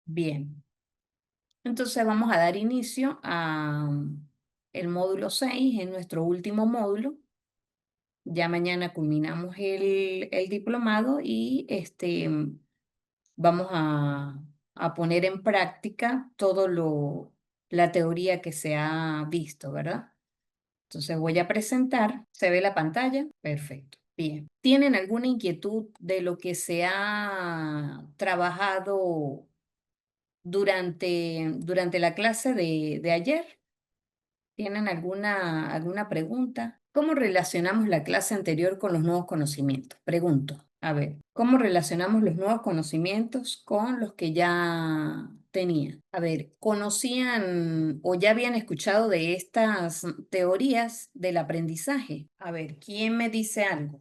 Bien, entonces vamos a dar inicio a el módulo 6, en nuestro último módulo. Ya mañana culminamos el diplomado y vamos a poner en práctica la teoría que se ha visto, ¿verdad? Entonces voy a presentar. ¿Se ve la pantalla? Perfecto. Bien. ¿Tienen alguna inquietud de lo que se ha trabajado durante la clase de ayer? ¿Tienen alguna pregunta? ¿Cómo relacionamos la clase anterior con los nuevos conocimientos? Pregunto. A ver, ¿cómo relacionamos los nuevos conocimientos con los que ya tenían? A ver, ¿conocían o ya habían escuchado de estas teorías del aprendizaje? A ver, ¿quién me dice algo?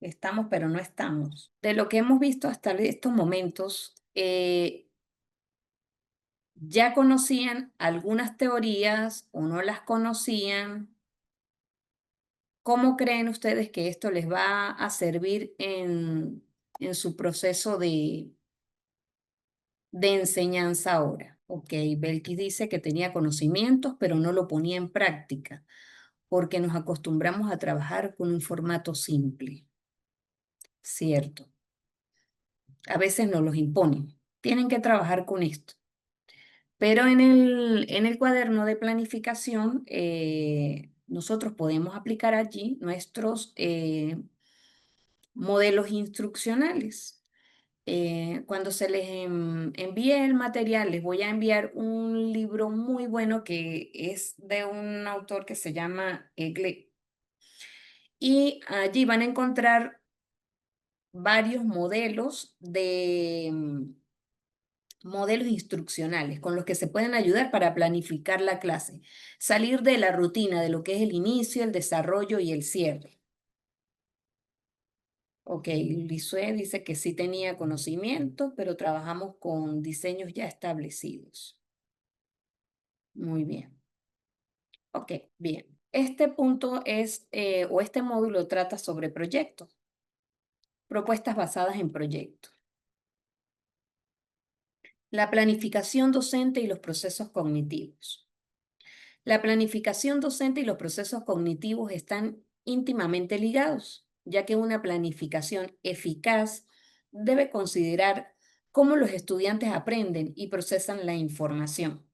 Estamos, pero no estamos. De lo que hemos visto hasta estos momentos, ¿ya conocían algunas teorías o no las conocían? ¿Cómo creen ustedes que esto les va a servir en su proceso de enseñanza ahora? Ok, Belkis dice que tenía conocimientos, pero no lo ponía en práctica, porque nos acostumbramos a trabajar con un formato simple. Cierto. A veces nos los imponen. Tienen que trabajar con esto. Pero en el cuaderno de planificación, nosotros podemos aplicar allí nuestros modelos instruccionales. Cuando se les envíe el material, les voy a enviar un libro muy bueno que es de un autor que se llama Egle. Y allí van a encontrar varios modelos instruccionales con los que se pueden ayudar para planificar la clase, salir de la rutina de lo que es el inicio, el desarrollo y el cierre. Ok, Lisue dice que sí tenía conocimiento, pero trabajamos con diseños ya establecidos. Muy bien. Ok, bien. Este punto o este módulo trata sobre proyectos, propuestas basadas en proyectos. La planificación docente y los procesos cognitivos. La planificación docente y los procesos cognitivos están íntimamente ligados, ya que una planificación eficaz debe considerar cómo los estudiantes aprenden y procesan la información.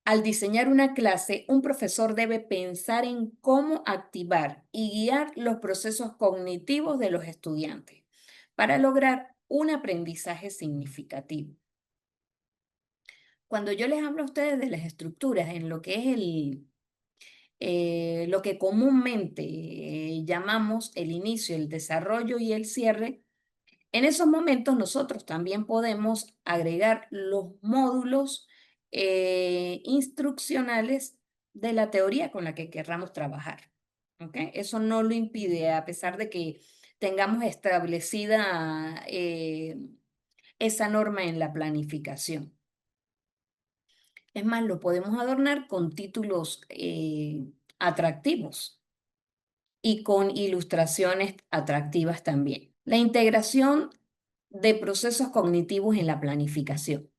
Al diseñar una clase, un profesor debe pensar en cómo activar y guiar los procesos cognitivos de los estudiantes para lograr un aprendizaje significativo. Cuando yo les hablo a ustedes de las estructuras en lo que es lo que comúnmente llamamos el inicio, el desarrollo y el cierre, en esos momentos nosotros también podemos agregar los módulos instruccionales de la teoría con la que querramos trabajar. ¿Okay? Eso no lo impide, a pesar de que tengamos establecida esa norma en la planificación. Es más, lo podemos adornar con títulos atractivos y con ilustraciones atractivas también. La integración de procesos cognitivos en la planificación.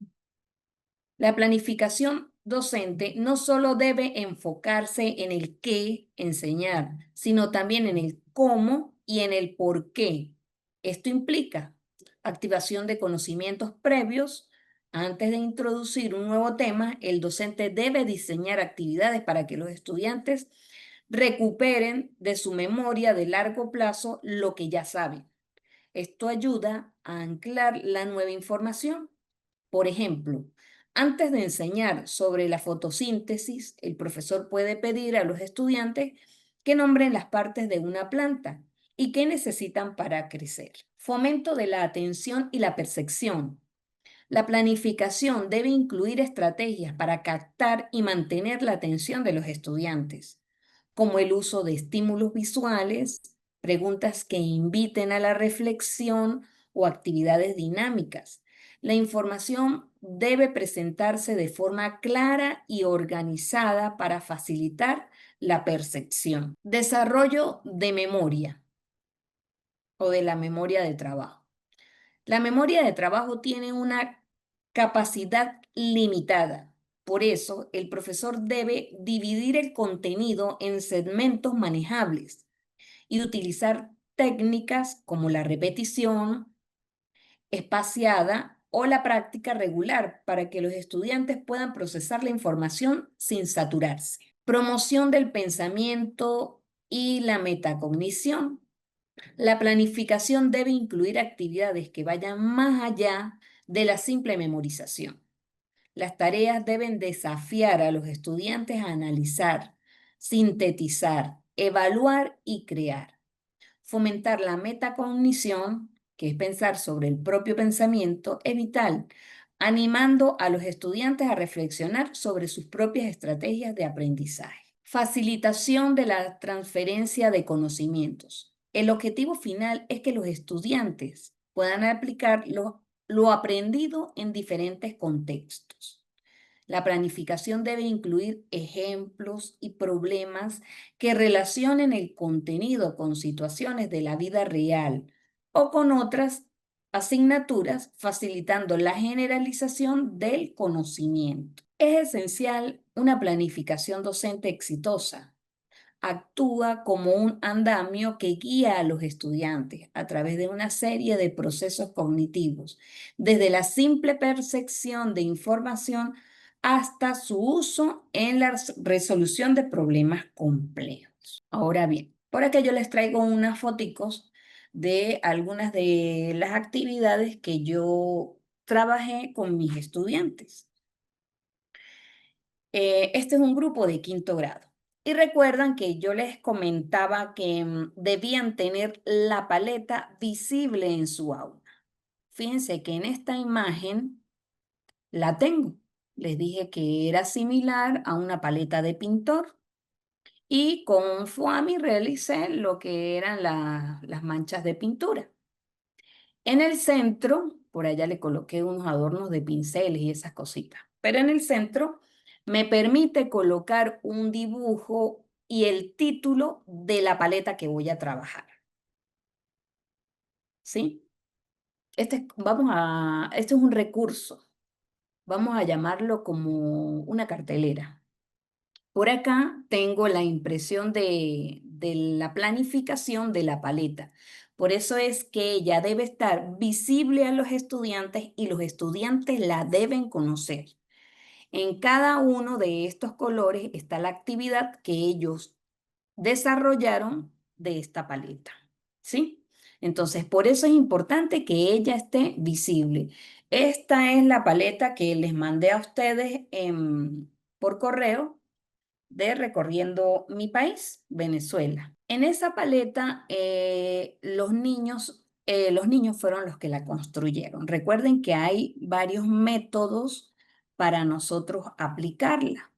La planificación docente no solo debe enfocarse en el qué enseñar, sino también en el cómo y en el por qué. Esto implica activación de conocimientos previos. Antes de introducir un nuevo tema, el docente debe diseñar actividades para que los estudiantes recuperen de su memoria de largo plazo lo que ya saben. Esto ayuda a anclar la nueva información. Por ejemplo, antes de enseñar sobre la fotosíntesis, el profesor puede pedir a los estudiantes que nombren las partes de una planta y qué necesitan para crecer. Fomento de la atención y la percepción. La planificación debe incluir estrategias para captar y mantener la atención de los estudiantes, como el uso de estímulos visuales, preguntas que inviten a la reflexión o actividades dinámicas. La información debe presentarse de forma clara y organizada para facilitar la percepción. Desarrollo de memoria o de la memoria de trabajo. La memoria de trabajo tiene una capacidad limitada. Por eso, el profesor debe dividir el contenido en segmentos manejables y utilizar técnicas como la repetición espaciada o la práctica regular para que los estudiantes puedan procesar la información sin saturarse. Promoción del pensamiento y la metacognición. La planificación debe incluir actividades que vayan más allá de la simple memorización. Las tareas deben desafiar a los estudiantes a analizar, sintetizar, evaluar y crear. Fomentar la metacognición, que es pensar sobre el propio pensamiento, es vital, animando a los estudiantes a reflexionar sobre sus propias estrategias de aprendizaje. Facilitación de la transferencia de conocimientos. El objetivo final es que los estudiantes puedan aplicar lo aprendido en diferentes contextos. La planificación debe incluir ejemplos y problemas que relacionen el contenido con situaciones de la vida real o con otras asignaturas, facilitando la generalización del conocimiento. Es esencial una planificación docente exitosa. Actúa como un andamio que guía a los estudiantes a través de una serie de procesos cognitivos, desde la simple percepción de información hasta su uso en la resolución de problemas complejos. Ahora bien, por acá yo les traigo unas foticos de algunas de las actividades que yo trabajé con mis estudiantes. Este es un grupo de quinto grado. Y recuerdan que yo les comentaba que debían tener la paleta visible en su aula. Fíjense que en esta imagen la tengo. Les dije que era similar a una paleta de pintor y con Fuami realicé lo que eran las manchas de pintura. En el centro, por allá le coloqué unos adornos de pinceles y esas cositas, pero en el centro me permite colocar un dibujo y el título de la paleta que voy a trabajar. ¿Sí? Este es un recurso. Vamos a llamarlo como una cartelera. Por acá tengo la impresión de la planificación de la paleta. Por eso es que ella debe estar visible a los estudiantes y los estudiantes la deben conocer. En cada uno de estos colores está la actividad que ellos desarrollaron de esta paleta. ¿Sí? Entonces, por eso es importante que ella esté visible. Esta es la paleta que les mandé a ustedes por correo de Recorriendo mi país, Venezuela. En esa paleta, los niños fueron los que la construyeron. Recuerden que hay varios métodos para nosotros aplicarla.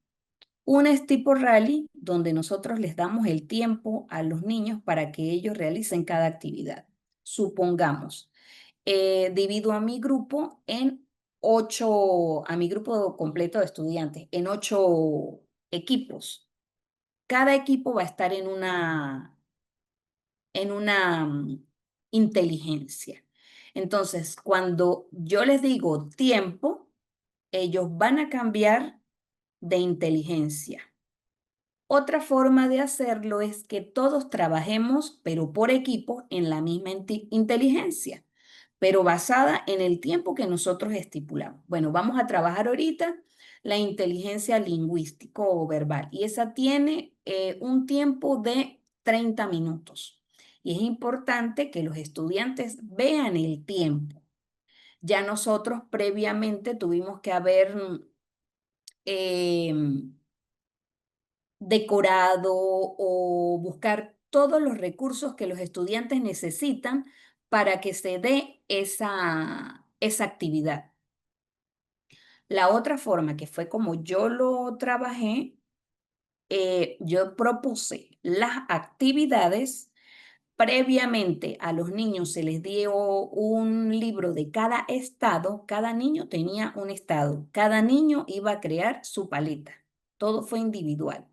Una es tipo rally, donde nosotros les damos el tiempo a los niños para que ellos realicen cada actividad. Supongamos, divido a mi grupo en 8, a mi grupo completo de estudiantes, en 8 equipos. Cada equipo va a estar en una inteligencia. Entonces, cuando yo les digo tiempo, ellos van a cambiar de inteligencia. Otra forma de hacerlo es que todos trabajemos, pero por equipo, en la misma inteligencia, pero basada en el tiempo que nosotros estipulamos. Bueno, vamos a trabajar ahorita la inteligencia lingüística o verbal y esa tiene un tiempo de 30 minutos. Y es importante que los estudiantes vean el tiempo. Ya nosotros previamente tuvimos que haber decorado o buscar todos los recursos que los estudiantes necesitan para que se dé esa actividad. La otra forma, que fue como yo lo trabajé, yo propuse las actividades. Previamente a los niños se les dio un libro de cada estado, cada niño tenía un estado, cada niño iba a crear su paleta, todo fue individual.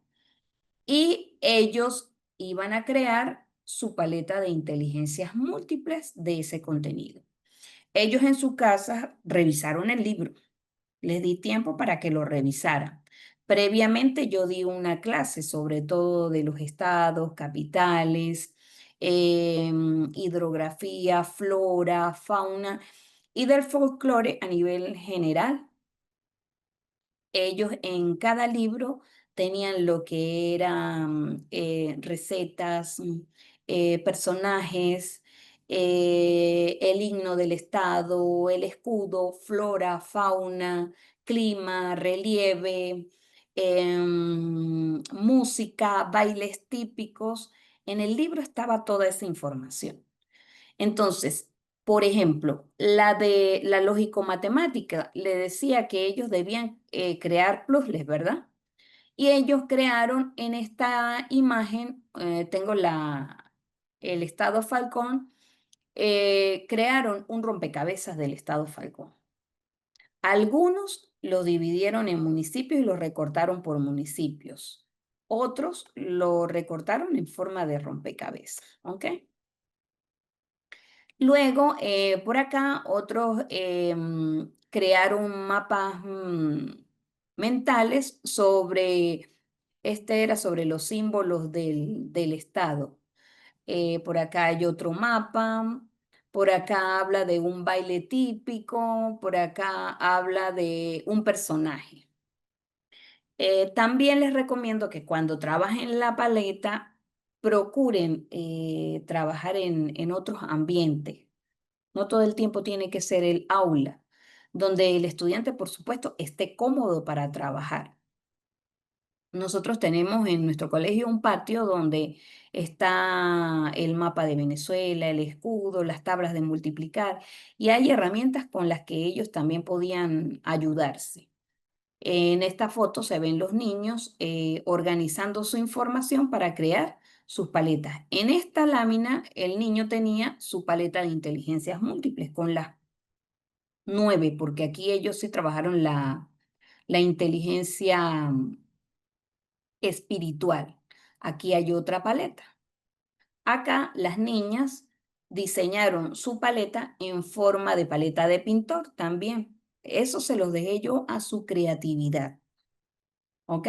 y ellos iban a crear su paleta de inteligencias múltiples de ese contenido. Ellos en su casa revisaron el libro, les di tiempo para que lo revisaran. Previamente yo di una clase sobre todo de los estados, capitales, hidrografía, flora, fauna y del folclore a nivel general. Ellos en cada libro tenían lo que eran recetas, personajes, el himno del estado, el escudo, flora, fauna, clima, relieve, música, bailes típicos. En el libro estaba toda esa información. Entonces, por ejemplo, la de la lógico-matemática le decía que ellos debían crear puzzles, ¿verdad? Y ellos crearon en esta imagen, tengo el estado Falcón, crearon un rompecabezas del estado Falcón. Algunos lo dividieron en municipios y lo recortaron por municipios. Otros lo recortaron en forma de rompecabezas, ¿ok? Luego, por acá, otros crearon mapas mentales sobre, este era sobre los símbolos del estado. Por acá hay otro mapa, por acá habla de un baile típico, por acá habla de un personaje. También les recomiendo que cuando trabajen la paleta, procuren trabajar en otros ambientes. No todo el tiempo tiene que ser el aula, donde el estudiante, por supuesto, esté cómodo para trabajar. Nosotros tenemos en nuestro colegio un patio donde está el mapa de Venezuela, el escudo, las tablas de multiplicar y hay herramientas con las que ellos también podían ayudarse. En esta foto se ven los niños organizando su información para crear sus paletas. En esta lámina el niño tenía su paleta de inteligencias múltiples con las 9, porque aquí ellos sí trabajaron la inteligencia espiritual. Aquí hay otra paleta. Acá las niñas diseñaron su paleta en forma de paleta de pintor también. Eso se los dejé yo a su creatividad. ¿Ok?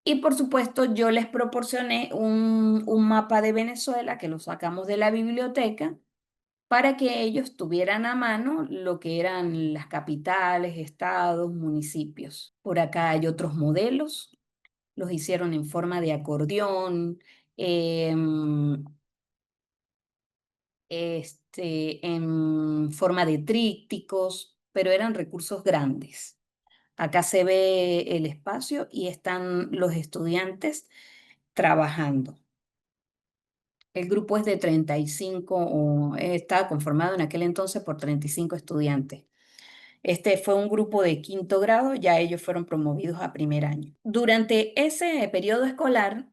Y por supuesto, yo les proporcioné un mapa de Venezuela que lo sacamos de la biblioteca para que ellos tuvieran a mano lo que eran las capitales, estados, municipios. Por acá hay otros modelos, los hicieron en forma de acordeón, em, en forma de trípticos, pero eran recursos grandes. Acá se ve el espacio y están los estudiantes trabajando. El grupo es de 35, estaba conformado en aquel entonces por 35 estudiantes. Este fue un grupo de quinto grado, ya ellos fueron promovidos a primer año. Durante ese periodo escolar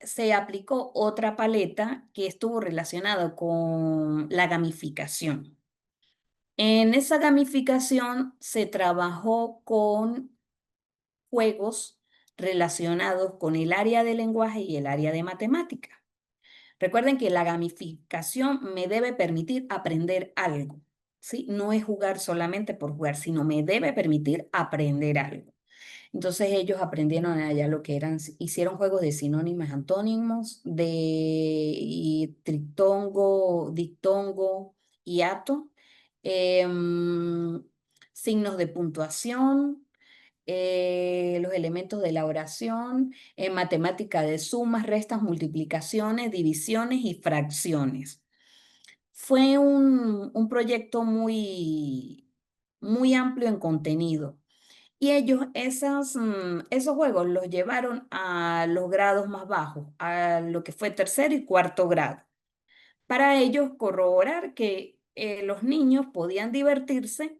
se aplicó otra paleta que estuvo relacionada con la gamificación. En esa gamificación se trabajó con juegos relacionados con el área de lenguaje y el área de matemática. Recuerden que la gamificación me debe permitir aprender algo, ¿sí? No es jugar solamente por jugar, sino me debe permitir aprender algo. Entonces ellos aprendieron allá lo que eran, hicieron juegos de sinónimos, antónimos, de triptongo, dictongo, hiato, em, signos de puntuación, los elementos de la oración, en matemática de sumas, restas, multiplicaciones, divisiones y fracciones. Fue un proyecto muy amplio en contenido. Y ellos esos juegos los llevaron a los grados más bajos, a lo que fue tercero y cuarto grado, para ellos corroborar que los niños podían divertirse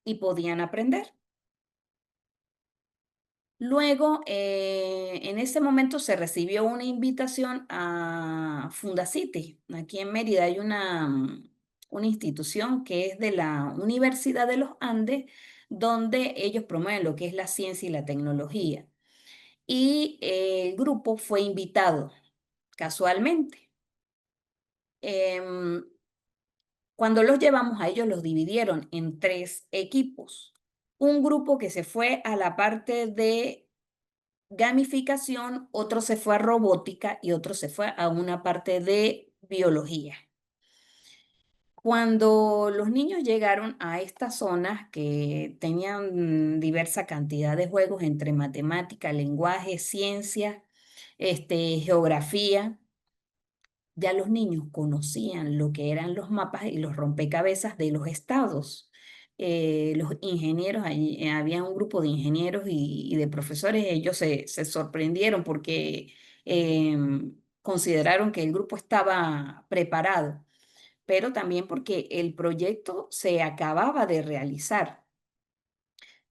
y podían aprender. Luego, en ese momento se recibió una invitación a Fundacity. Aquí en Mérida hay una institución que es de la Universidad de los Andes, donde ellos promueven lo que es la ciencia y la tecnología. y el grupo fue invitado casualmente. Em, Cuando los llevamos a ellos, los dividieron en 3 equipos. Un grupo que se fue a la parte de gamificación, otro se fue a robótica y otro se fue a una parte de biología. Cuando los niños llegaron a estas zonas que tenían diversa cantidad de juegos entre matemática, lenguaje, ciencia, geografía, ya los niños conocían lo que eran los mapas y los rompecabezas de los estados. Los ingenieros, había un grupo de ingenieros y de profesores, ellos se sorprendieron porque consideraron que el grupo estaba preparado, pero también porque el proyecto se acababa de realizar.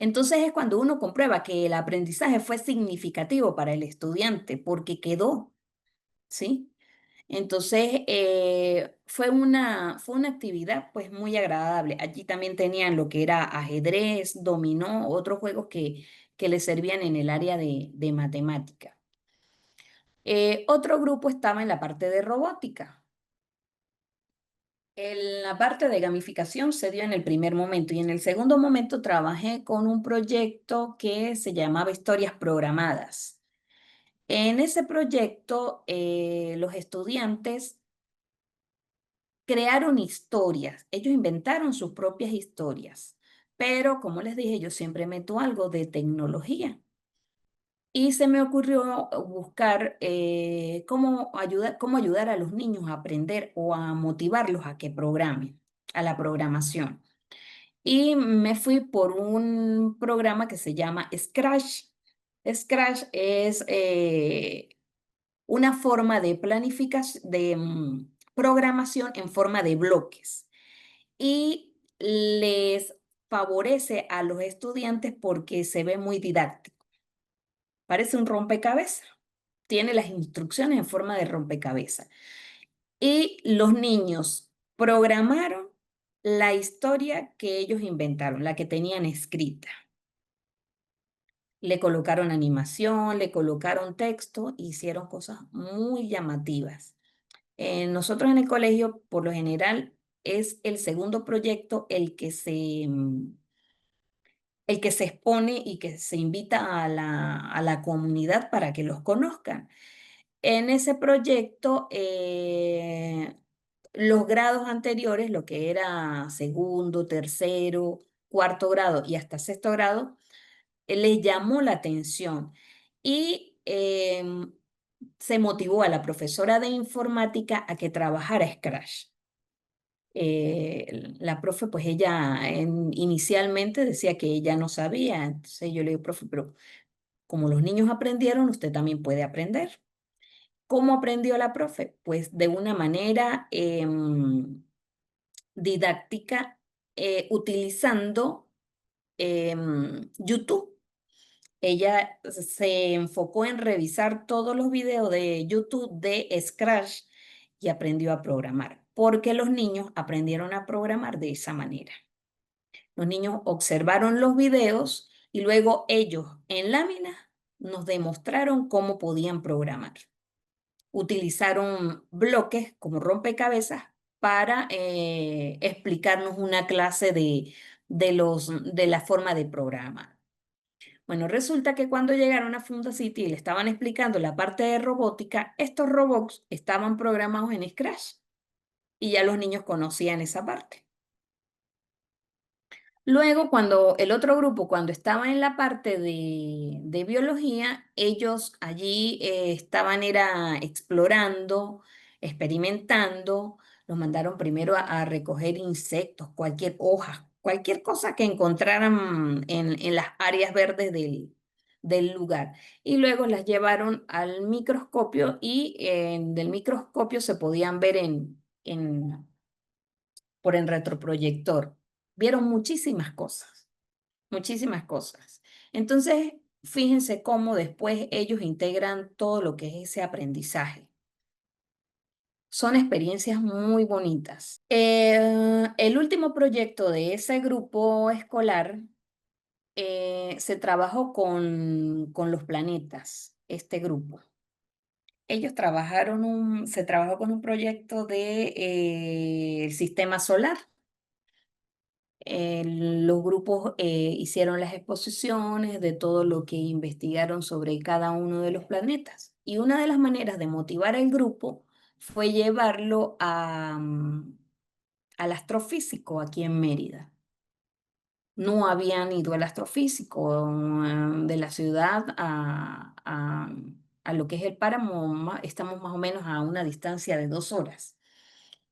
Entonces es cuando uno comprueba que el aprendizaje fue significativo para el estudiante porque quedó, ¿sí? Entonces, fue una actividad pues muy agradable. Allí también tenían lo que era ajedrez, dominó, otros juegos que les servían en el área de matemática. Otro grupo estaba en la parte de robótica. En la parte de gamificación se dio en el primer momento y en el segundo momento trabajé con un proyecto que se llamaba Historias Programadas. En ese proyecto, los estudiantes crearon historias, ellos inventaron sus propias historias, pero como les dije, yo siempre meto algo de tecnología. Y se me ocurrió buscar cómo ayudar a los niños a aprender o a motivarlos a que programen, a la programación. Y me fui por un programa que se llama Scratch. Scratch es una forma de planificación, de programación en forma de bloques y les favorece a los estudiantes porque se ve muy didáctico. Parece un rompecabezas. Tiene las instrucciones en forma de rompecabezas. Y los niños programaron la historia que ellos inventaron, la que tenían escrita. Le colocaron animación, le colocaron texto, hicieron cosas muy llamativas. Nosotros en el colegio, por lo general, es el segundo proyecto el que se expone y que se invita a la comunidad para que los conozcan. En ese proyecto, los grados anteriores, lo que era segundo, tercero, cuarto grado y hasta sexto grado, les llamó la atención y se motivó a la profesora de informática a que trabajara Scratch. La profe, pues ella inicialmente decía que ella no sabía, entonces yo le digo, profe, pero como los niños aprendieron, usted también puede aprender. ¿Cómo aprendió la profe? Pues de una manera didáctica, utilizando YouTube. Ella se enfocó en revisar todos los videos de YouTube de Scratch y aprendió a programar, porque los niños aprendieron a programar de esa manera. Los niños observaron los videos y luego ellos en láminas nos demostraron cómo podían programar. Utilizaron bloques como rompecabezas para explicarnos una clase de la forma de programar. Bueno, resulta que cuando llegaron a Funda City y le estaban explicando la parte de robótica, estos robots estaban programados en Scratch y ya los niños conocían esa parte. Luego, cuando el otro grupo, cuando estaba en la parte de biología, ellos allí estaban explorando, experimentando, los mandaron primero a recoger insectos, cualquier hoja, cualquier cosa que encontraran en las áreas verdes del lugar. Y luego las llevaron al microscopio y del microscopio se podían ver por el retroproyector. Vieron muchísimas cosas, muchísimas cosas. Entonces, fíjense cómo después ellos integran todo lo que es ese aprendizaje. Son experiencias muy bonitas. El último proyecto de ese grupo escolar se trabajó con los planetas. este grupo. Se trabajó con un proyecto de el sistema solar. Los grupos hicieron las exposiciones de todo lo que investigaron sobre cada uno de los planetas. Y una de las maneras de motivar al grupo fue llevarlo al astrofísico aquí en Mérida. No habían ido al astrofísico de la ciudad a lo que es el páramo. Estamos más o menos a una distancia de 2 horas.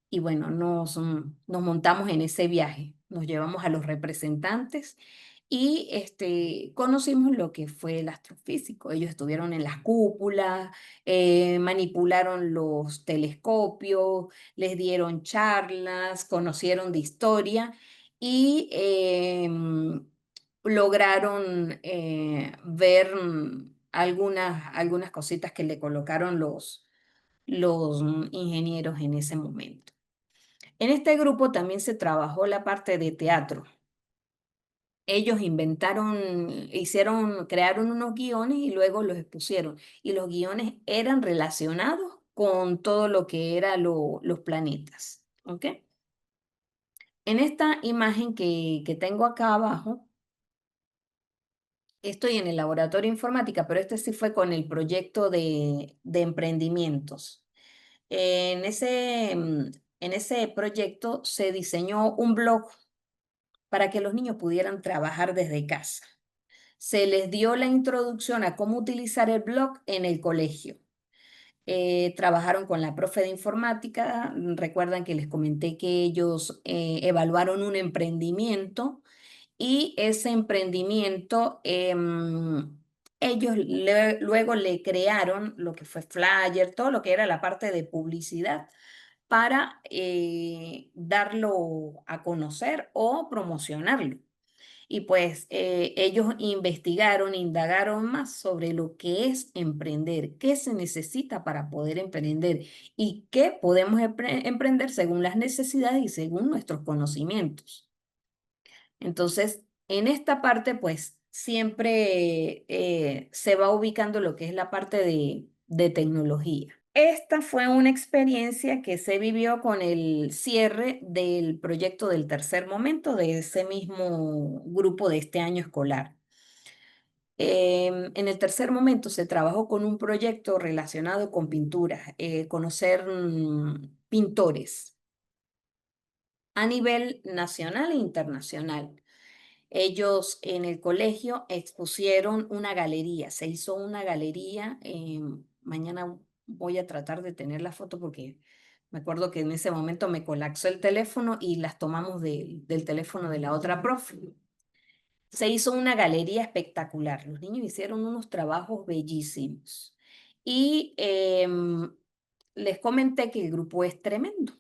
Y bueno, nos montamos en ese viaje, nos llevamos a los representantes y conocimos lo que fue el astrofísico. Ellos estuvieron en las cúpulas, manipularon los telescopios, les dieron charlas, conocieron de historia y lograron ver algunas cositas que le colocaron los ingenieros en ese momento. En este grupo también se trabajó la parte de teatro. Ellos crearon unos guiones y luego los expusieron. Y los guiones eran relacionados con todo lo que eran los planetas. ¿Ok? En esta imagen que tengo acá abajo, estoy en el laboratorio de informática, pero este sí fue con el proyecto de emprendimientos. En ese proyecto se diseñó un blog para que los niños pudieran trabajar desde casa. Se les dio la introducción a cómo utilizar el blog en el colegio. Trabajaron con la profe de informática. Recuerdan que les comenté que ellos evaluaron un emprendimiento y ese emprendimiento ellos luego le crearon lo que fue flyer, todo lo que era la parte de publicidad para darlo a conocer o promocionarlo. Y pues ellos investigaron, indagaron más sobre lo que es emprender, qué se necesita para poder emprender y qué podemos emprender según las necesidades y según nuestros conocimientos. Entonces, en esta parte, pues siempre se va ubicando lo que es la parte de tecnología. Esta fue una experiencia que se vivió con el cierre del proyecto del tercer momento de ese mismo grupo de este año escolar. En el tercer momento se trabajó con un proyecto relacionado con pinturas, conocer pintores a nivel nacional e internacional. Ellos en el colegio expusieron una galería, se hizo una galería. Mañana voy a tratar de tener la foto porque me acuerdo que en ese momento me colapsó el teléfono y las tomamos del teléfono de la otra profe. Se hizo una galería espectacular. Los niños hicieron unos trabajos bellísimos. Y les comenté que el grupo es tremendo.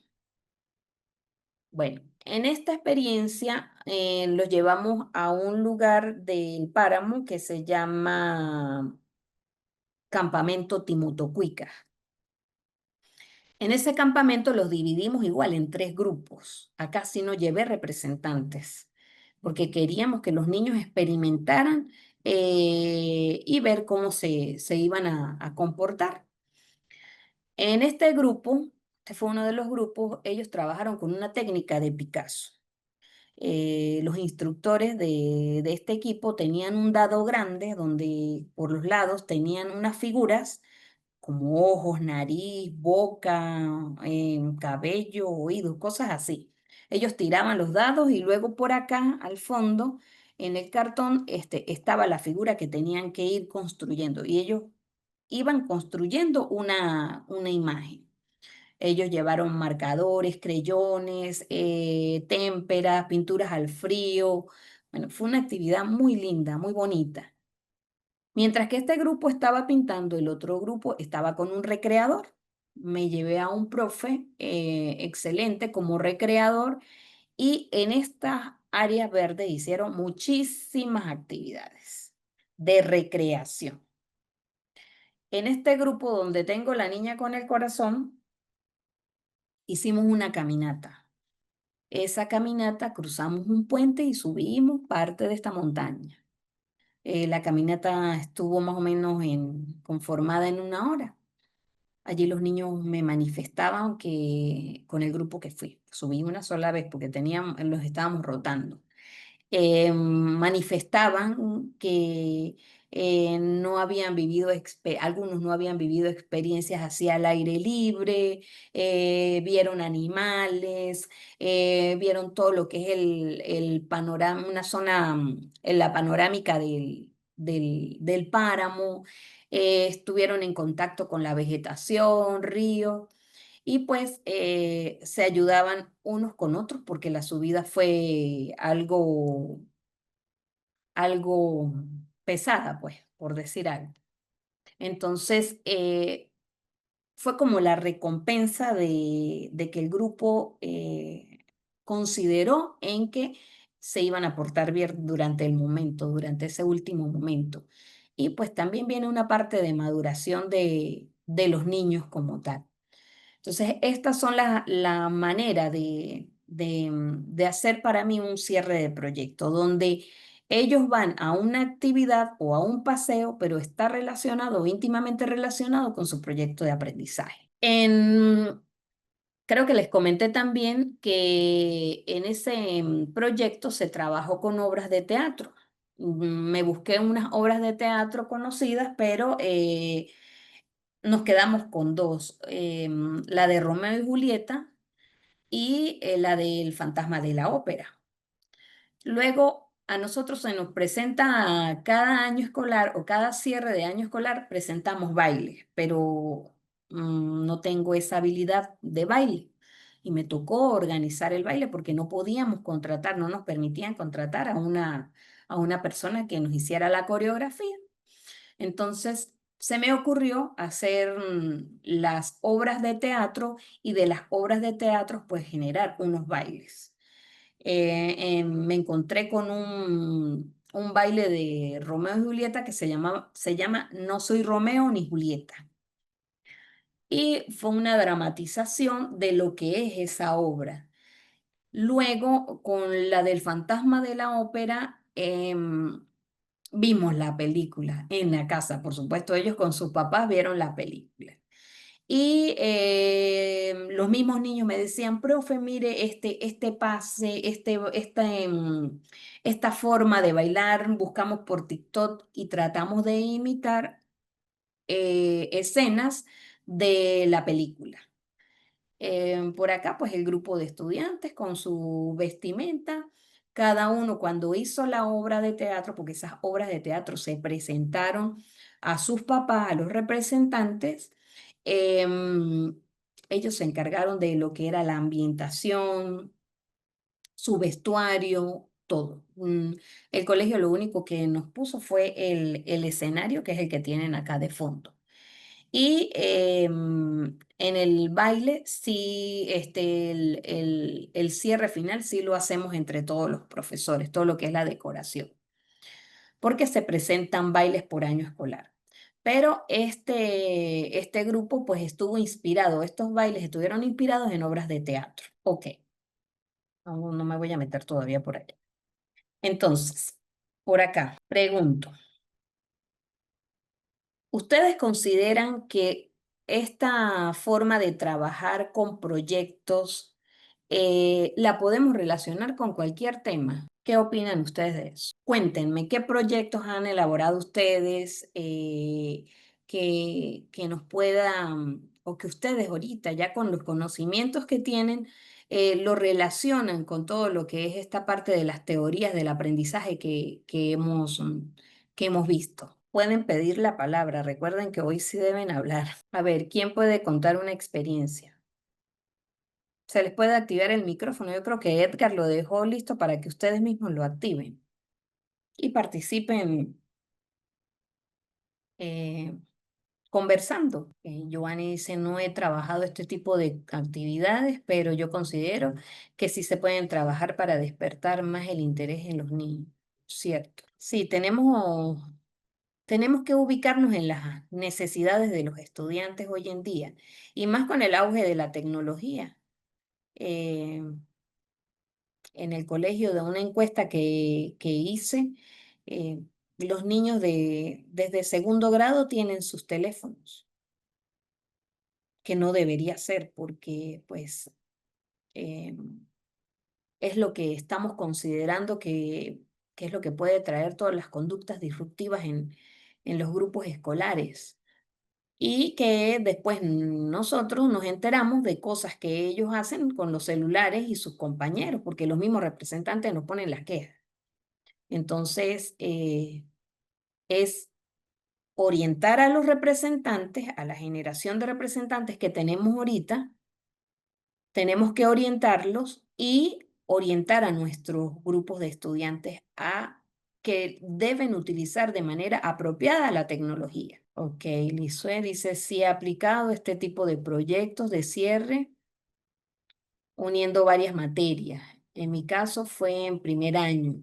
Bueno, en esta experiencia los llevamos a un lugar del páramo que se llama Campamento Timotocuica. En ese campamento los dividimos igual en 3 grupos. Acá sí no llevé representantes, porque queríamos que los niños experimentaran y ver cómo se iban a comportar. En este grupo, este fue uno de los grupos, ellos trabajaron con una técnica de Picasso. Los instructores de este equipo tenían un dado grande donde por los lados tenían unas figuras como ojos, nariz, boca, cabello, oídos, cosas así. Ellos tiraban los dados y luego por acá, al fondo, en el cartón, estaba la figura que tenían que ir construyendo y ellos iban construyendo una imagen. Ellos llevaron marcadores, creyones, témperas, pinturas al frío. Bueno, fue una actividad muy linda, muy bonita. Mientras que este grupo estaba pintando, el otro grupo estaba con un recreador. Me llevé a un profe excelente como recreador y en estas áreas verdes hicieron muchísimas actividades de recreación. En este grupo donde tengo la niña con el corazón, hicimos una caminata. Esa caminata cruzamos un puente y subimos parte de esta montaña. La caminata estuvo más o menos conformada en 1 hora. Allí los niños me manifestaban que con el grupo que fui, subí una sola vez porque los estábamos rotando. Manifestaban que no habían vivido, algunos no habían vivido experiencias así al aire libre, vieron animales, vieron todo lo que es el panorama, una zona, en la panorámica del páramo, estuvieron en contacto con la vegetación, ríos. Y pues se ayudaban unos con otros porque la subida fue algo pesada, pues, por decir algo. Entonces, fue como la recompensa de que el grupo consideró en que se iban a portar bien durante el momento, durante ese último momento. Y pues también viene una parte de maduración de los niños como tal. Entonces, estas son la manera de hacer para mí un cierre de proyecto, donde ellos van a una actividad o a un paseo, pero está relacionado, íntimamente relacionado con su proyecto de aprendizaje. Creo que les comenté también que en ese proyecto se trabajó con obras de teatro. Me busqué unas obras de teatro conocidas, pero nos quedamos con dos, la de Romeo y Julieta y la del Fantasma de la Ópera. Luego, a nosotros se nos presenta cada año escolar o cada cierre de año escolar, presentamos baile, pero no tengo esa habilidad de baile. Y me tocó organizar el baile porque no podíamos contratar, no nos permitían contratar a una persona que nos hiciera la coreografía. Entonces, se me ocurrió hacer las obras de teatro y de las obras de teatro, pues generar unos bailes. Me encontré con un baile de Romeo y Julieta que se llama No soy Romeo ni Julieta. Y fue una dramatización de lo que es esa obra. Luego, con la del Fantasma de la Ópera, vimos la película en la casa, por supuesto, ellos con sus papás vieron la película. Y los mismos niños me decían, profe, mire, este pase, esta forma de bailar, buscamos por TikTok y tratamos de imitar escenas de la película. Por acá, pues el grupo de estudiantes con su vestimenta, cada uno cuando hizo la obra de teatro, porque esas obras de teatro se presentaron a sus papás, a los representantes, em, ellos se encargaron de lo que era la ambientación, su vestuario, todo. El colegio lo único que nos puso fue el escenario, que es el que tienen acá de fondo. Y en el baile, sí, el cierre final sí lo hacemos entre todos los profesores, todo lo que es la decoración, porque se presentan bailes por año escolar. Pero este grupo pues estuvo inspirado, estos bailes estuvieron inspirados en obras de teatro. Ok, no me voy a meter todavía por allá. Entonces, por acá, pregunto. ¿Ustedes consideran que esta forma de trabajar con proyectos la podemos relacionar con cualquier tema? ¿Qué opinan ustedes de eso? Cuéntenme, ¿qué proyectos han elaborado ustedes que nos puedan, o que ustedes ahorita, ya con los conocimientos que tienen, lo relacionan con todo lo que es esta parte de las teorías del aprendizaje que hemos visto? Pueden pedir la palabra. Recuerden que hoy sí deben hablar. A ver, ¿quién puede contar una experiencia? Se les puede activar el micrófono. Yo creo que Edgar lo dejó listo para que ustedes mismos lo activen y participen eh, conversando. Giovanni dice, no he trabajado este tipo de actividades, pero yo considero que sí se pueden trabajar para despertar más el interés en los niños. Cierto. Sí, tenemos que ubicarnos en las necesidades de los estudiantes hoy en día y más con el auge de la tecnología. Eh, en el colegio, de una encuesta que hice, eh, los niños desde segundo grado tienen sus teléfonos, que no debería ser porque pues es lo que estamos considerando que es lo que puede traer todas las conductas disruptivas en los grupos escolares. Y que después nosotros nos enteramos de cosas que ellos hacen con los celulares y sus compañeros, porque los mismos representantes nos ponen las quejas. Entonces, es orientar a los representantes, a la generación de representantes que tenemos ahorita, tenemos que orientarlos y orientar a nuestros grupos de estudiantes a que deben utilizar de manera apropiada la tecnología. Ok, Lisue dice, sí he aplicado este tipo de proyectos de cierre uniendo varias materias. En mi caso fue en primer año.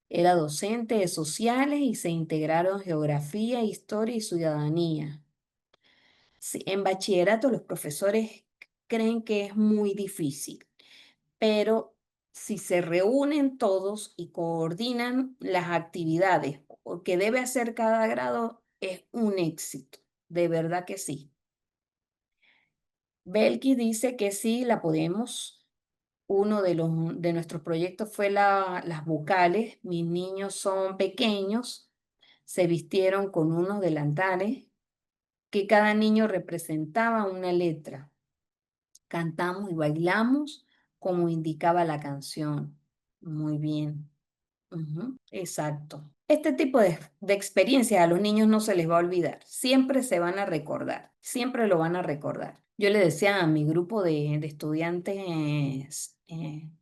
Era docente de sociales y se integraron geografía, historia y ciudadanía. Sí, en bachillerato los profesores creen que es muy difícil, pero si se reúnen todos y coordinan las actividades que debe hacer cada grado, es un éxito, de verdad que sí. Belki dice que sí, la podemos. Uno de nuestros proyectos fue las vocales. Mis niños son pequeños, se vistieron con unos delantales que cada niño representaba una letra. Cantamos y bailamos como indicaba la canción. Muy bien. Ujú, exacto. Este tipo de experiencias a los niños no se les va a olvidar. Siempre se van a recordar. Siempre lo van a recordar. Yo le decía a mi grupo de estudiantes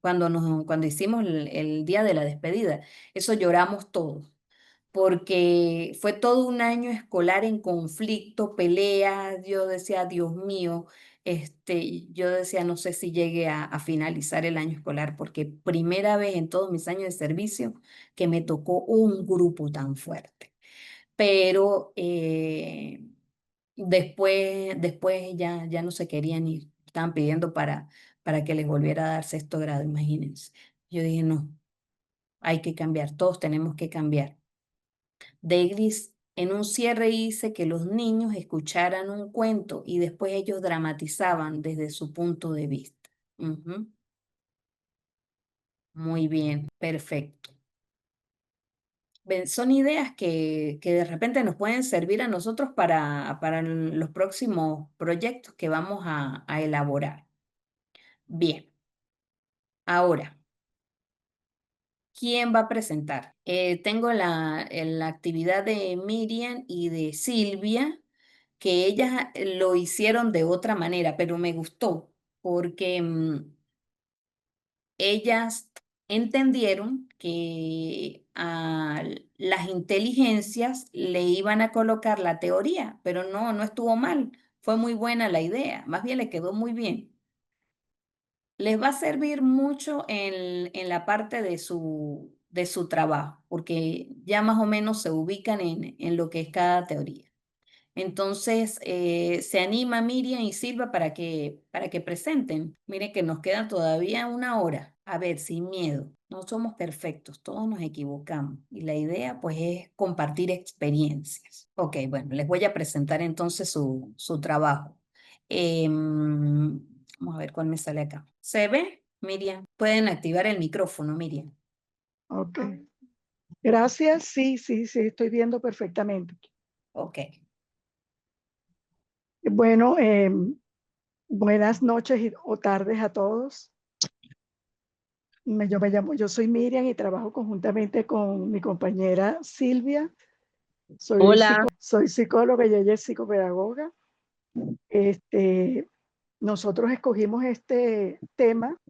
cuando hicimos el día de la despedida, eso lloramos todos porque fue todo un año escolar en conflicto, peleas. Yo decía, Dios mío, yo decía, no sé si llegue a finalizar el año escolar, porque primera vez en todos mis años de servicio que me tocó un grupo tan fuerte. Pero después ya no se querían ir, estaban pidiendo para que les volviera a dar sexto grado, imagínense. Yo dije, no, hay que cambiar, todos tenemos que cambiar. Davis en un cierre dice que los niños escucharan un cuento y después ellos dramatizaban desde su punto de vista. Ujú. Muy bien, perfecto. Ven, son ideas que de repente nos pueden servir a nosotros para los próximos proyectos que vamos a elaborar. Bien, ahora, ¿quién va a presentar? Tengo la actividad de Miriam y de Silvia, que ellas lo hicieron de otra manera, pero me gustó porque ellas entendieron que a las inteligencias le iban a colocar la teoría, pero no estuvo mal, fue muy buena la idea, más bien le quedó muy bien. Les va a servir mucho en la parte de su trabajo, porque ya más o menos se ubican en lo que es cada teoría. Entonces, se anima Miriam y Silva para que presenten. Mire que nos queda todavía una hora. A ver, sin miedo. No somos perfectos, todos nos equivocamos. Y la idea, pues, es compartir experiencias. Ok, bueno, les voy a presentar entonces su trabajo. Vamos a ver cuál me sale acá. ¿Se ve, Miriam? Pueden activar el micrófono, Miriam. Ok. Gracias. Sí, sí, sí, estoy viendo perfectamente. Ok. Bueno, buenas noches o tardes a todos. Yo soy Miriam y trabajo conjuntamente con mi compañera Silvia. Hola, Soy psicóloga y ella es psicopedagoga. Este, nosotros escogimos este tema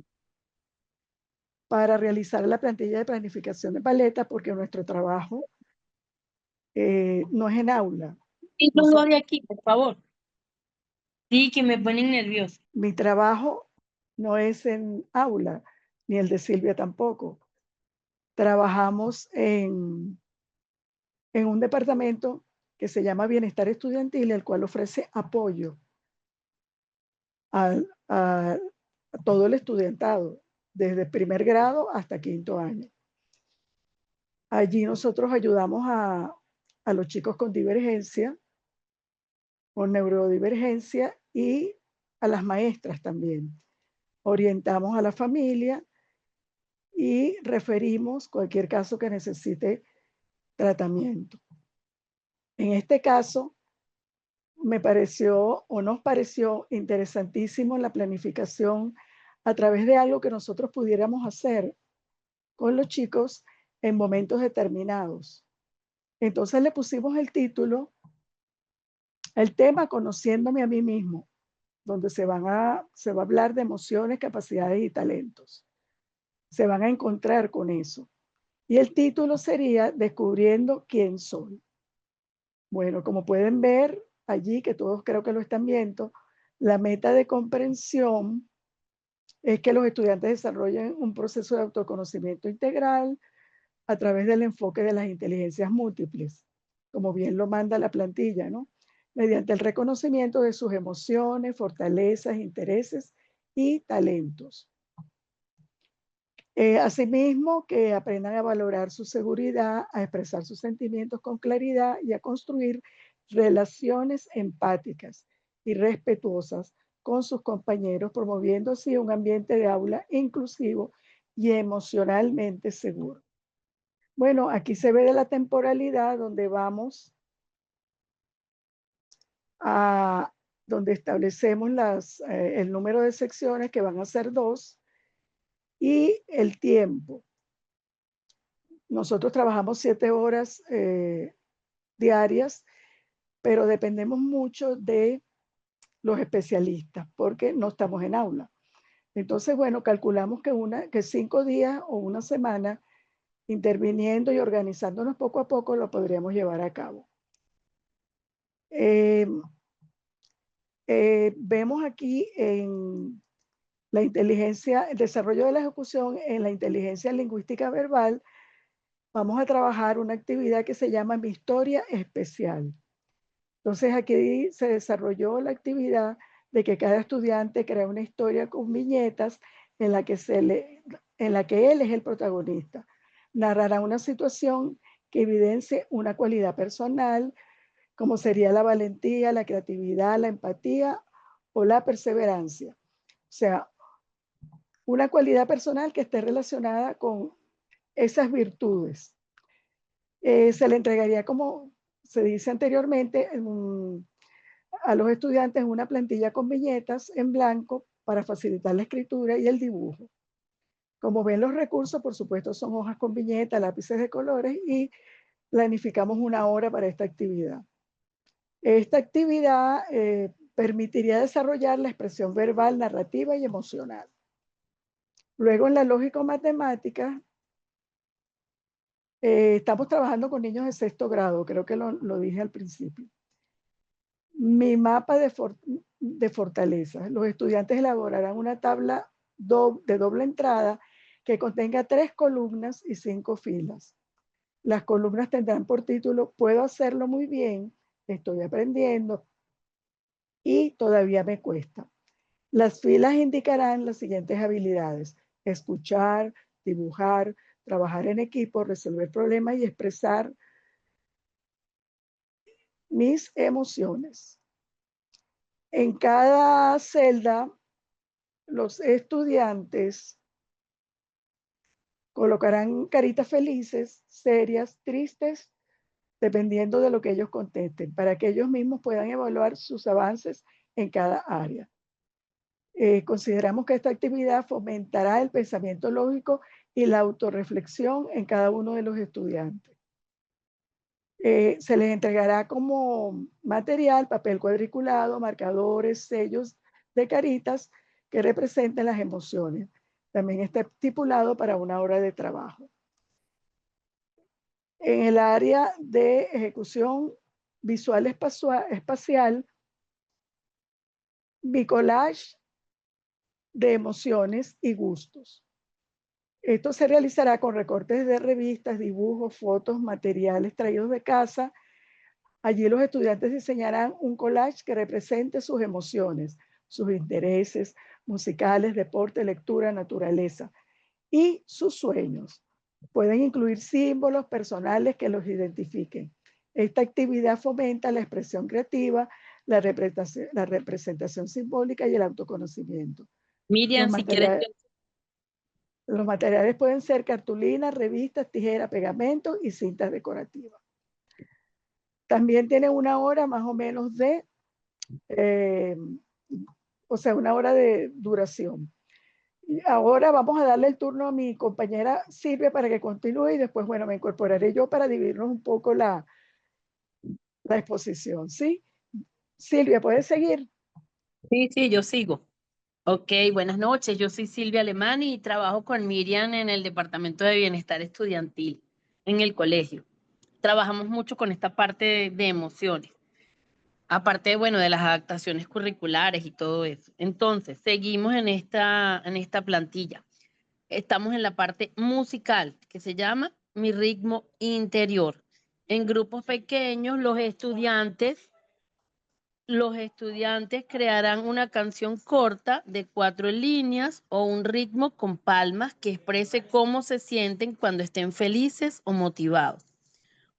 para realizar la plantilla de planificación de paleta porque nuestro trabajo no es en aula. y todo Noso- de aquí, por favor. Sí, que me ponen nerviosa. Mi trabajo no es en aula, ni el de Silvia tampoco. Trabajamos en un departamento que se llama Bienestar Estudiantil, el cual ofrece apoyo a, a todo el estudiantado, desde primer grado hasta quinto año. Allí nosotros ayudamos a los chicos con divergencia, con neurodivergencia y a las maestras también. Orientamos a la familia y referimos cualquier caso que necesite tratamiento. En este caso, me pareció o nos pareció interesantísimo la planificación a través de algo que nosotros pudiéramos hacer con los chicos en momentos determinados. Entonces le pusimos el título, el tema Conociéndome a mí mismo, donde se va a hablar de emociones, capacidades y talentos. Se van a encontrar con eso. Y el título sería Descubriendo quién soy. Bueno, como pueden ver allí, que todos creo que lo están viendo, la meta de comprensión es que los estudiantes desarrollen un proceso de autoconocimiento integral a través del enfoque de las inteligencias múltiples, como bien lo manda la plantilla, ¿no? Mediante el reconocimiento de sus emociones, fortalezas, intereses y talentos. Asimismo, que aprendan a valorar su seguridad, a expresar sus sentimientos con claridad y a construir relaciones empáticas y respetuosas con sus compañeros, promoviendo así un ambiente de aula inclusivo y emocionalmente seguro. Bueno, aquí se ve de la temporalidad donde vamos a donde establecemos el número de secciones, que van a ser 2, y el tiempo. Nosotros trabajamos 7 horas diarias, pero dependemos mucho de los especialistas porque no estamos en aula. Entonces, bueno, calculamos que 5 días o una semana, interviniendo y organizándonos poco a poco, lo podríamos llevar a cabo. Vemos aquí en la inteligencia, el desarrollo de la ejecución en la inteligencia lingüística verbal. Vamos a trabajar una actividad que se llama Mi Historia Especial. Entonces aquí se desarrolló la actividad de que cada estudiante crea una historia con viñetas en la que él es el protagonista. Narrará una situación que evidencie una cualidad personal, como sería la valentía, la creatividad, la empatía o la perseverancia. O sea, una cualidad personal que esté relacionada con esas virtudes. Se le entregaría, como se dice anteriormente, a los estudiantes una plantilla con viñetas en blanco para facilitar la escritura y el dibujo. Como ven, los recursos, por supuesto, son hojas con viñetas, lápices de colores, y planificamos 1 hora para esta actividad. Esta actividad permitiría desarrollar la expresión verbal, narrativa y emocional. Luego, en la lógico-matemática, estamos trabajando con niños de 6º grado, creo que lo dije al principio. Mi mapa de fortalezas. Los estudiantes elaborarán una tabla de doble entrada que contenga 3 columnas y 5 filas. Las columnas tendrán por título Puedo hacerlo muy bien, estoy aprendiendo y todavía me cuesta. Las filas indicarán las siguientes habilidades: escuchar, dibujar, trabajar en equipo, resolver problemas y expresar mis emociones. En cada celda, los estudiantes colocarán caritas felices, serias, tristes, dependiendo de lo que ellos contesten, para que ellos mismos puedan evaluar sus avances en cada área. Consideramos que esta actividad fomentará el pensamiento lógico y la autorreflexión en cada uno de los estudiantes. Se les entregará como material papel cuadriculado, marcadores, sellos de caritas que representen las emociones. También está estipulado para 1 hora de trabajo. En el área de ejecución visual espacial, bicollage de emociones y gustos. Esto se realizará con recortes de revistas, dibujos, fotos, materiales traídos de casa. Allí los estudiantes diseñarán un collage que represente sus emociones, sus intereses musicales, deporte, lectura, naturaleza y sus sueños. Pueden incluir símbolos personales que los identifiquen. Esta actividad fomenta la expresión creativa, la representación simbólica y el autoconocimiento. Miriam, si quieres, Los materiales pueden ser cartulinas, revistas, tijeras, pegamento y cintas decorativas. También tiene una hora más o menos de, una hora de duración. Y ahora vamos a darle el turno a mi compañera Silvia para que continúe y después, bueno, me incorporaré yo para dividirnos un poco la exposición, ¿sí? Silvia, ¿puedes seguir? sí, yo sigo. Ok, buenas noches. Yo soy Silvia Alemán y trabajo con Miriam en el Departamento de Bienestar Estudiantil en el colegio. Trabajamos mucho con esta parte de emociones, aparte, bueno, de las adaptaciones curriculares y todo eso. Entonces, seguimos en esta plantilla. Estamos en la parte musical, que se llama Mi ritmo interior. En grupos pequeños, los estudiantes crearán una canción corta de 4 líneas o un ritmo con palmas que exprese cómo se sienten cuando estén felices o motivados.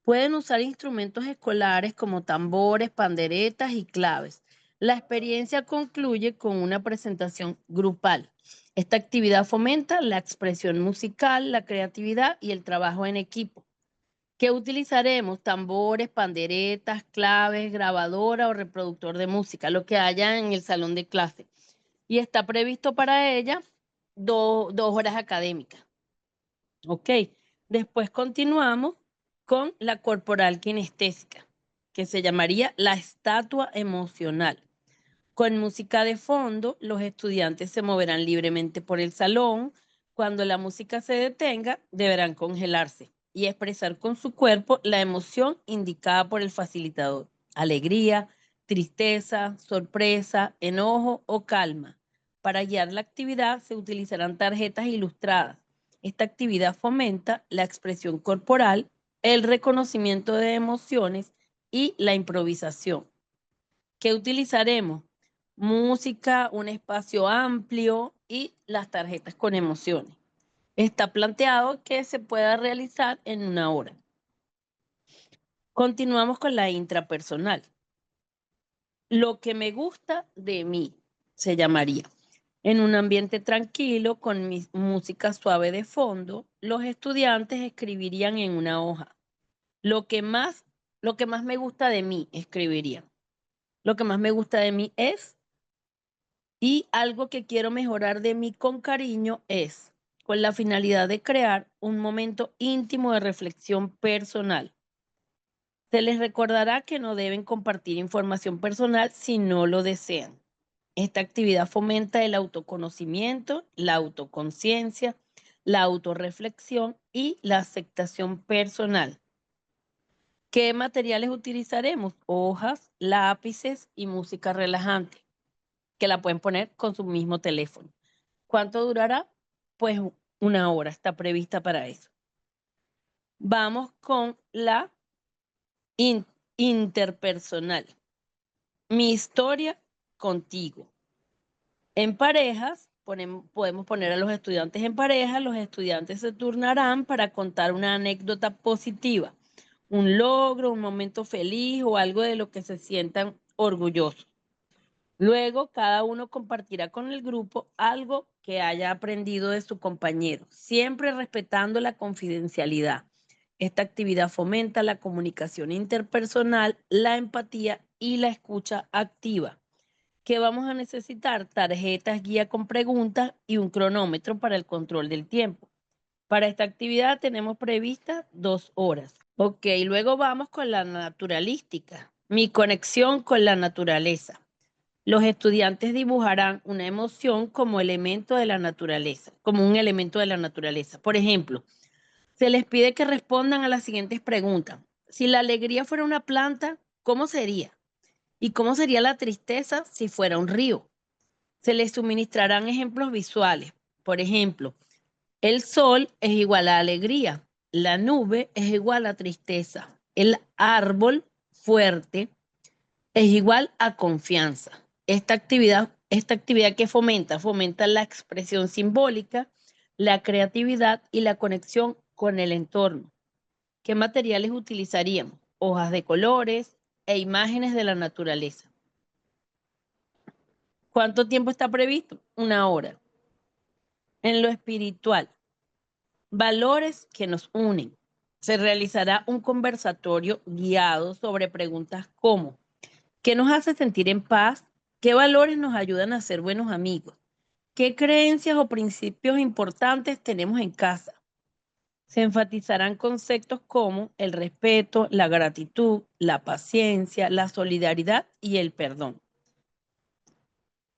Pueden usar instrumentos escolares como tambores, panderetas y claves. La experiencia concluye con una presentación grupal. Esta actividad fomenta la expresión musical, la creatividad y el trabajo en equipo. ¿Qué utilizaremos? Tambores, panderetas, claves, grabadora o reproductor de música, lo que haya en el salón de clase. Y está previsto para ella 2 horas académicas. Ok, después continuamos con la corporal kinestésica, que se llamaría la estatua emocional. Con música de fondo, los estudiantes se moverán libremente por el salón. Cuando la música se detenga, deberán congelarse y expresar con su cuerpo la emoción indicada por el facilitador: alegría, tristeza, sorpresa, enojo o calma. Para guiar la actividad se utilizarán tarjetas ilustradas. Esta actividad fomenta la expresión corporal, el reconocimiento de emociones y la improvisación. ¿Qué utilizaremos? Música, un espacio amplio y las tarjetas con emociones. Está planteado que se pueda realizar en 1 hora. Continuamos con la intrapersonal. Lo que me gusta de mí se llamaría. En un ambiente tranquilo, con mi música suave de fondo, los estudiantes escribirían en una hoja. Lo que más me gusta de mí, escribirían. Lo que más me gusta de mí es, y algo que quiero mejorar de mí con cariño es, con la finalidad de crear un momento íntimo de reflexión personal. Se les recordará que no deben compartir información personal si no lo desean. Esta actividad fomenta el autoconocimiento, la autoconciencia, la autorreflexión y la aceptación personal. ¿Qué materiales utilizaremos? Hojas, lápices y música relajante, que la pueden poner con su mismo teléfono. ¿Cuánto durará? Pues 1 hora está prevista para eso. Vamos con la interpersonal. Mi historia contigo. En parejas, podemos poner a los estudiantes en pareja. Los estudiantes se turnarán para contar una anécdota positiva, un logro, un momento feliz o algo de lo que se sientan orgullosos. Luego, cada uno compartirá con el grupo algo que haya aprendido de su compañero, siempre respetando la confidencialidad. Esta actividad fomenta la comunicación interpersonal, la empatía y la escucha activa. ¿Qué vamos a necesitar? Tarjetas guía con preguntas y un cronómetro para el control del tiempo. Para esta actividad tenemos previstas 2 horas. Ok, luego vamos con la naturalística. Mi conexión con la naturaleza. Los estudiantes dibujarán una emoción como elemento de la naturaleza, como un elemento de la naturaleza. Por ejemplo, se les pide que respondan a las siguientes preguntas. Si la alegría fuera una planta, ¿cómo sería? ¿Y cómo sería la tristeza si fuera un río? Se les suministrarán ejemplos visuales. Por ejemplo, el sol es igual a alegría, la nube es igual a tristeza, el árbol fuerte es igual a confianza. Esta actividad que fomenta la expresión simbólica, la creatividad y la conexión con el entorno. ¿Qué materiales utilizaríamos? Hojas de colores e imágenes de la naturaleza. ¿Cuánto tiempo está previsto? 1 hora. En lo espiritual, valores que nos unen. Se realizará un conversatorio guiado sobre preguntas como: ¿qué nos hace sentir en paz? ¿Qué valores nos ayudan a ser buenos amigos? ¿Qué creencias o principios importantes tenemos en casa? Se enfatizarán conceptos como el respeto, la gratitud, la paciencia, la solidaridad y el perdón.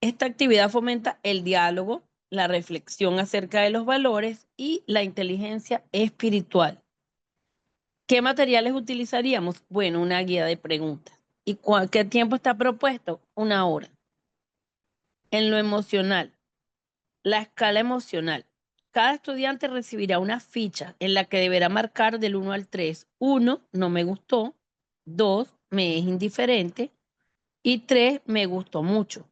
Esta actividad fomenta el diálogo, la reflexión acerca de los valores y la inteligencia espiritual. ¿Qué materiales utilizaríamos? Bueno, una guía de preguntas. ¿Y qué tiempo está propuesto? 1 hora. En lo emocional, la escala emocional. Cada estudiante recibirá una ficha en la que deberá marcar del 1 al 3. 1, no me gustó. 2, me es indiferente. Y 3, me gustó mucho.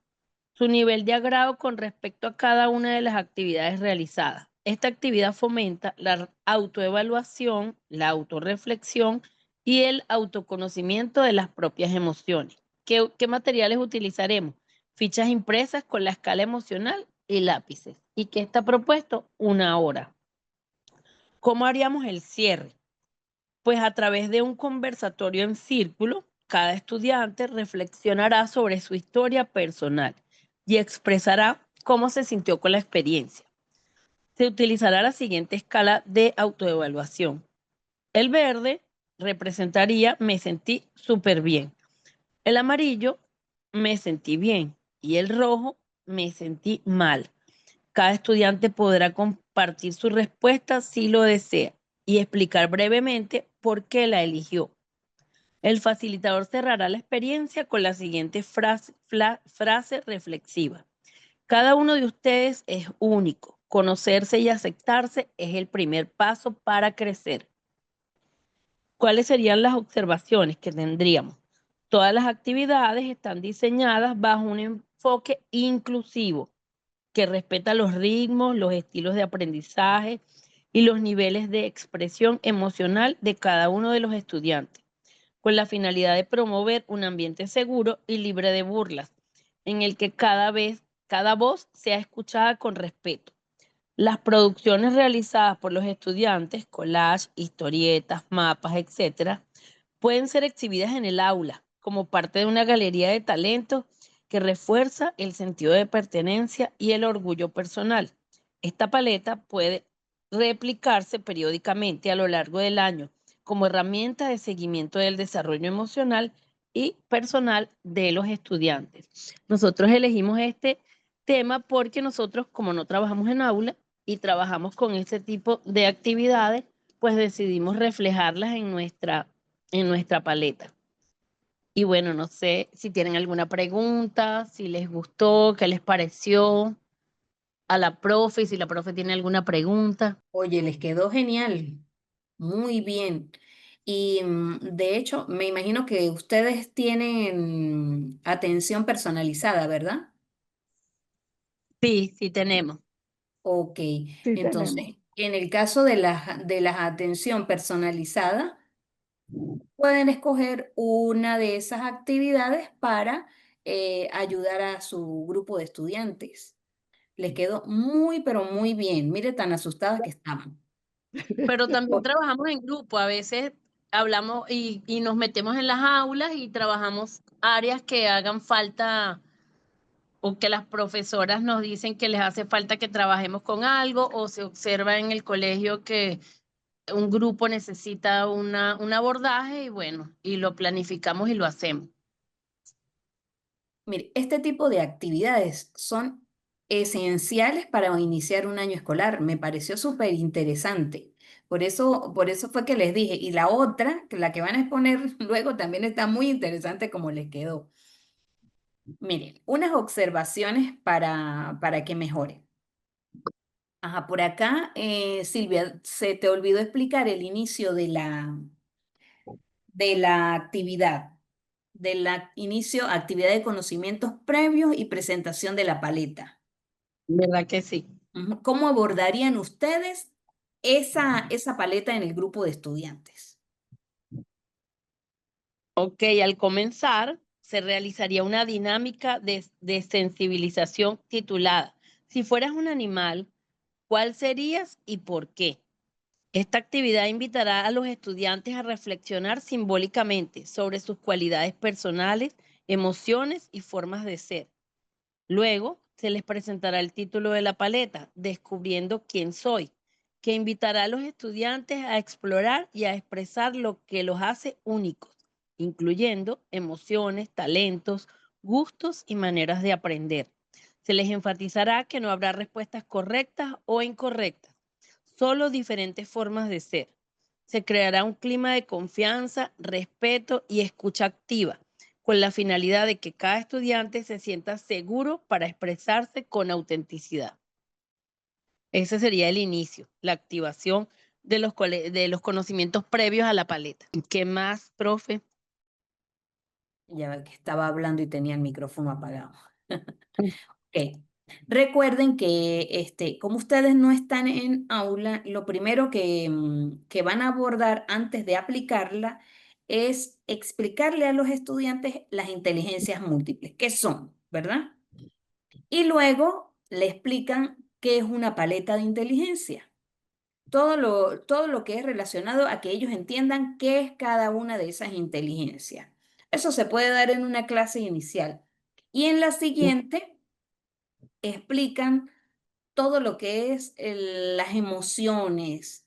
Su nivel de agrado con respecto a cada una de las actividades realizadas. Esta actividad fomenta la autoevaluación, la autorreflexión y el autoconocimiento de las propias emociones. ¿Qué materiales utilizaremos? Fichas impresas con la escala emocional y lápices. ¿Y qué está propuesto? 1 hora. ¿Cómo haríamos el cierre? Pues a través de un conversatorio en círculo, cada estudiante reflexionará sobre su historia personal y expresará cómo se sintió con la experiencia. Se utilizará la siguiente escala de autoevaluación. El verde representaría me sentí súper bien. El amarillo, me sentí bien. Y el rojo, me sentí mal. Cada estudiante podrá compartir su respuesta si lo desea y explicar brevemente por qué la eligió. El facilitador cerrará la experiencia con la siguiente frase reflexiva. Cada uno de ustedes es único. Conocerse y aceptarse es el primer paso para crecer. ¿Cuáles serían las observaciones que tendríamos? Todas las actividades están diseñadas bajo un enfoque inclusivo que respeta los ritmos, los estilos de aprendizaje y los niveles de expresión emocional de cada uno de los estudiantes, con la finalidad de promover un ambiente seguro y libre de burlas, en el que cada voz sea escuchada con respeto. Las producciones realizadas por los estudiantes, collage, historietas, mapas, etc., pueden ser exhibidas en el aula como parte de una galería de talentos que refuerza el sentido de pertenencia y el orgullo personal. Esta paleta puede replicarse periódicamente a lo largo del año como herramienta de seguimiento del desarrollo emocional y personal de los estudiantes. Nosotros elegimos este tema porque nosotros, como no trabajamos en aula y trabajamos con este tipo de actividades, pues decidimos reflejarlas en nuestra paleta. Y bueno, no sé si tienen alguna pregunta, si les gustó, qué les pareció a la profe, y si la profe tiene alguna pregunta. Oye, les quedó genial. Muy bien. Y de hecho, me imagino que ustedes tienen atención personalizada, ¿verdad? Sí, sí tenemos. Ok. Sí tenemos. Entonces, en el caso de la atención personalizada, pueden escoger una de esas actividades para ayudar a su grupo de estudiantes. Les quedó muy, pero muy bien. Mire, tan asustadas que estaban. Pero también trabajamos en grupo. A veces hablamos y nos metemos en las aulas y trabajamos áreas que hagan falta o que las profesoras nos dicen que les hace falta que trabajemos con algo o se observa en el colegio que un grupo necesita un abordaje y bueno, y lo planificamos y lo hacemos. Mire, este tipo de actividades son esenciales para iniciar un año escolar. Me pareció súper interesante. Por eso fue que les dije. Y la otra, que la que van a exponer luego, también está muy interesante como les quedó. Miren, unas observaciones para que mejoren. Ajá, por acá, Silvia, se te olvidó explicar el inicio de la actividad. Actividad de conocimientos previos y presentación de la paleta. ¿Verdad que sí? Ujú. ¿Cómo abordarían ustedes esa paleta en el grupo de estudiantes. Ok, al comenzar se realizaría una dinámica de sensibilización titulada Si fueras un animal, ¿cuál serías y por qué? Esta actividad invitará a los estudiantes a reflexionar simbólicamente sobre sus cualidades personales, emociones y formas de ser. Luego se les presentará el título de la paleta, Descubriendo quién soy, que invitará a los estudiantes a explorar y a expresar lo que los hace únicos, incluyendo emociones, talentos, gustos y maneras de aprender. Se les enfatizará que no habrá respuestas correctas o incorrectas, solo diferentes formas de ser. Se creará un clima de confianza, respeto y escucha activa, con la finalidad de que cada estudiante se sienta seguro para expresarse con autenticidad. Ese sería el inicio, la activación de los conocimientos previos a la paleta. ¿Qué más, profe? Ya que estaba hablando y tenía el micrófono apagado. Ok. Recuerden que como ustedes no están en aula, lo primero que van a abordar antes de aplicarla es explicarle a los estudiantes las inteligencias múltiples, qué son, ¿verdad? Y luego le explican qué es una paleta de inteligencia. Todo lo que es relacionado a que ellos entiendan qué es cada una de esas inteligencias. Eso se puede dar en una clase inicial. Y en la siguiente explican todo lo que es las emociones,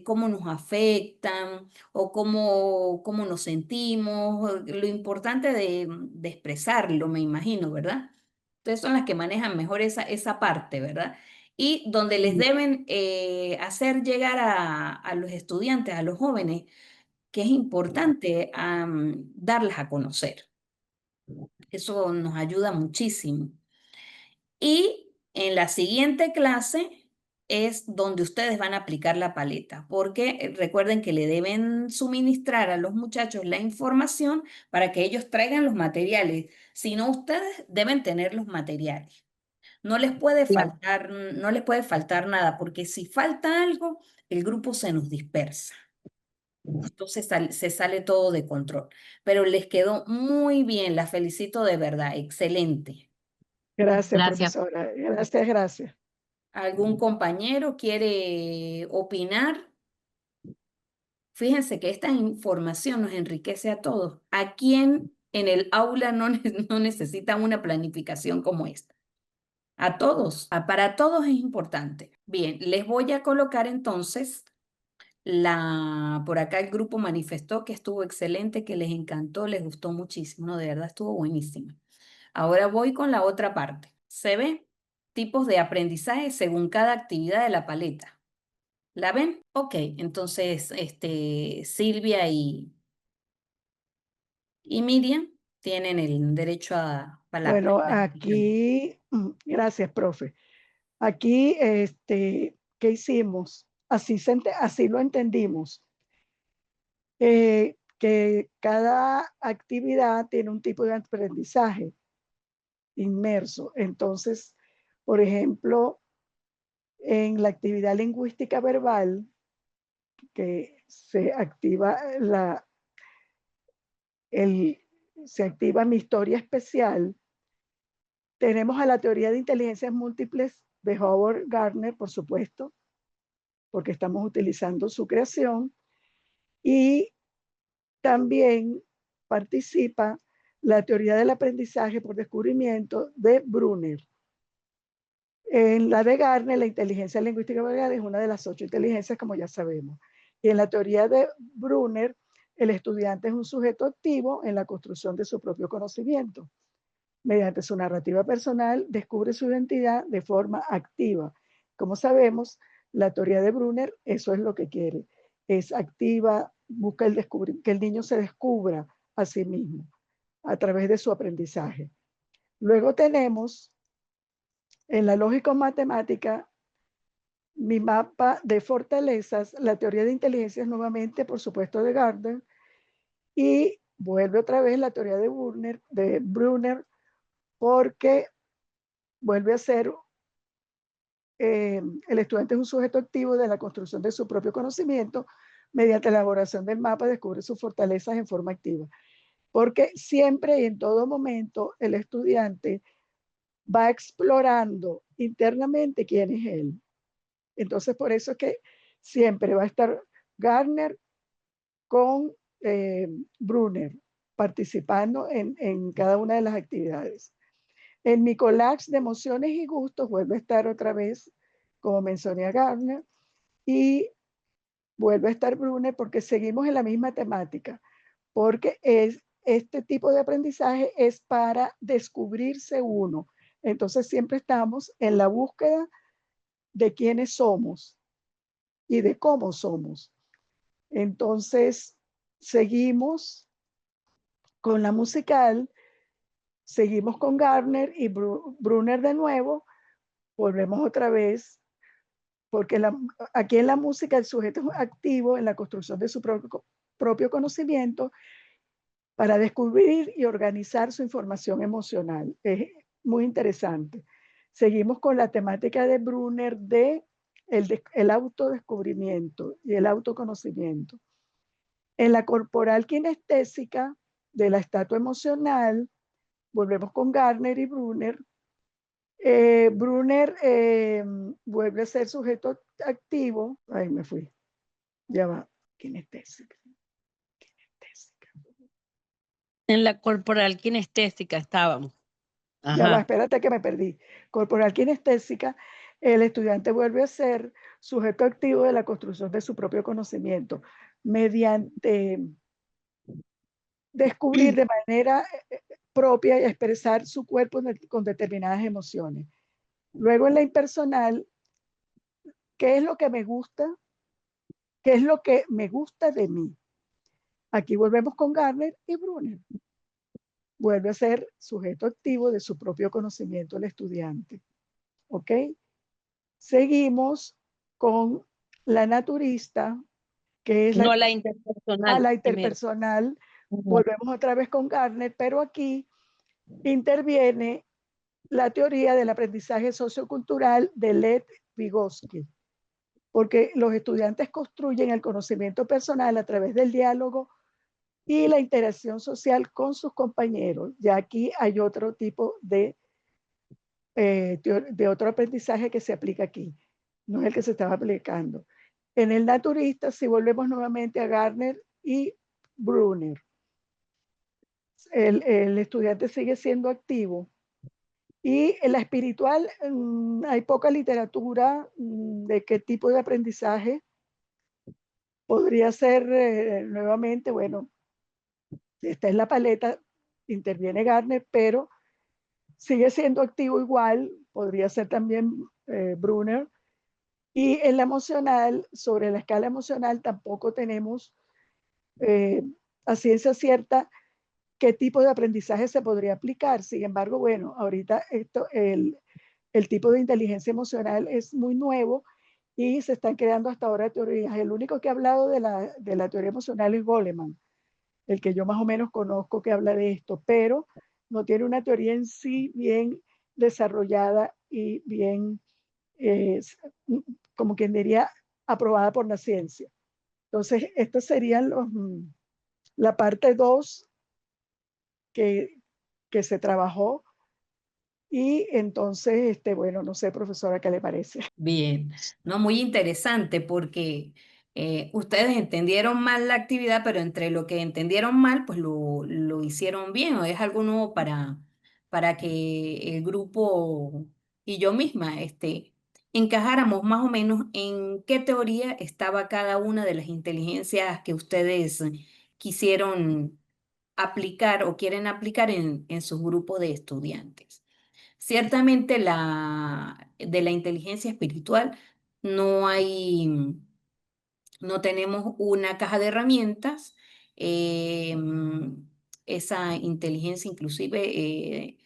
cómo nos afectan o cómo nos sentimos, lo importante de expresarlo, me imagino, ¿verdad? Entonces son las que manejan mejor esa parte, ¿verdad? Y donde les deben hacer llegar a los estudiantes, a los jóvenes, que es importante darlas a conocer. Eso nos ayuda muchísimo. Y en la siguiente clase es donde ustedes van a aplicar la paleta, porque recuerden que le deben suministrar a los muchachos la información para que ellos traigan los materiales. Si no, ustedes deben tener los materiales. Claro. No les puede faltar nada, porque si falta algo, el grupo se nos dispersa. Entonces se sale todo de control. Pero les quedó muy bien, la felicito de verdad, excelente. Gracias, Gracias. profesora. Gracias, gracias. ¿Algún compañero quiere opinar? Fíjense que esta información nos enriquece a todos. ¿A quién en el aula no necesita una planificación como esta? A todos, para todos es importante. Bien, les voy a colocar entonces por acá el grupo manifestó que estuvo excelente, que les encantó, les gustó muchísimo, no, de verdad estuvo buenísimo. Ahora voy con la otra parte. ¿Se ve? Tipos de aprendizaje según cada actividad de la paleta. ¿La ven? Ok, entonces Silvia y Miriam tienen el derecho a palabra. Bueno, aquí, gracias, profe. Aquí, ¿qué hicimos? Así lo entendimos. Que cada actividad tiene un tipo de aprendizaje inmerso. Entonces, por ejemplo, en la actividad lingüística verbal, que el, se activa mi historia especial, tenemos a la teoría de inteligencias múltiples de Howard Gardner, por supuesto, porque estamos utilizando su creación, y también participa la teoría del aprendizaje por descubrimiento de Brunner. En la de Gardner, la inteligencia lingüística verbal es una de las 8 inteligencias, como ya sabemos. Y en la teoría de Brunner, el estudiante es un sujeto activo en la construcción de su propio conocimiento. Mediante su narrativa personal, descubre su identidad de forma activa. Como sabemos, la teoría de Brunner, eso es lo que quiere. Es activa, busca que el niño se descubra a sí mismo a través de su aprendizaje. Luego tenemos en la lógico-matemática mi mapa de fortalezas, la teoría de inteligencias nuevamente, por supuesto, de Gardner, y vuelve otra vez la teoría de Brunner porque vuelve a ser el estudiante es un sujeto activo de la construcción de su propio conocimiento mediante la elaboración del mapa, descubre sus fortalezas en forma activa. Porque siempre y en todo momento el estudiante va explorando internamente quién es él. Entonces, por eso es que siempre va a estar Gardner con Brunner participando en cada una de las actividades. En mi collage de emociones y gustos vuelve a estar otra vez, como mencioné a Gardner, y vuelve a estar Brunner porque seguimos en la misma temática, porque este tipo de aprendizaje es para descubrirse uno. Entonces siempre estamos en la búsqueda de quiénes somos y de cómo somos. Entonces seguimos con la musical, seguimos con Gardner y Brunner de nuevo, volvemos otra vez, porque aquí en la música el sujeto es activo en la construcción de su propio conocimiento para descubrir y organizar su información emocional. Es muy interesante. Seguimos con la temática de Brunner de el autodescubrimiento y el autoconocimiento. En la corporal kinestésica de la estatua emocional, volvemos con Gardner y Brunner. Brunner vuelve a ser sujeto activo. Ahí me fui. Ya va. Kinestésica. Kinestésica. En la corporal kinestésica estábamos. Ya va, Ajá. espérate que me perdí. Corporal kinestésica, el estudiante vuelve a ser sujeto activo de la construcción de su propio conocimiento mediante descubrir de manera propia y expresar su cuerpo con determinadas emociones. Luego en la impersonal, ¿qué es lo que me gusta? ¿Qué es lo que me gusta de mí? Aquí volvemos con Gardner y Brunner. Vuelve a ser sujeto activo de su propio conocimiento el estudiante. ¿Ok? Seguimos con la naturista, que es No la a interpersonal la primero. interpersonal. Ujú. Volvemos otra vez con Gardner, pero aquí interviene la teoría del aprendizaje sociocultural de Lev Vygotsky, porque los estudiantes construyen el conocimiento personal a través del diálogo y la interacción social con sus compañeros. Ya aquí hay otro tipo de otro aprendizaje que se aplica aquí, no es el que se estaba aplicando. En el naturista, si volvemos nuevamente a Gardner y Brunner, el estudiante sigue siendo activo. Y en la espiritual hay poca literatura de qué tipo de aprendizaje podría ser nuevamente, bueno, está en la paleta, interviene Gardner, pero sigue siendo activo igual, podría ser también Brunner. Y en la emocional, sobre la escala emocional, tampoco tenemos eh, a ciencia cierta qué tipo de aprendizaje se podría aplicar. Sin embargo, bueno, ahorita el tipo de inteligencia emocional es muy nuevo y se están creando hasta ahora teorías. El único que ha hablado de la teoría emocional es Goleman, el que yo más o menos conozco que habla de esto, pero no tiene una teoría en sí bien desarrollada y bien, eh, como quien diría, aprobada por la ciencia. Entonces, estos serían la parte 2 que, que se trabajó y entonces, bueno, no sé, profesora, ¿qué le parece? Bien, no, muy interesante porque ustedes entendieron mal la actividad, pero entre lo que entendieron mal, pues lo hicieron bien, o es algo nuevo para que el grupo y yo misma encajáramos más o menos en qué teoría estaba cada una de las inteligencias que ustedes quisieron aplicar o quieren aplicar en sus grupos de estudiantes. Ciertamente de la inteligencia espiritual no hay, no tenemos una caja de herramientas. eh, Esa inteligencia inclusive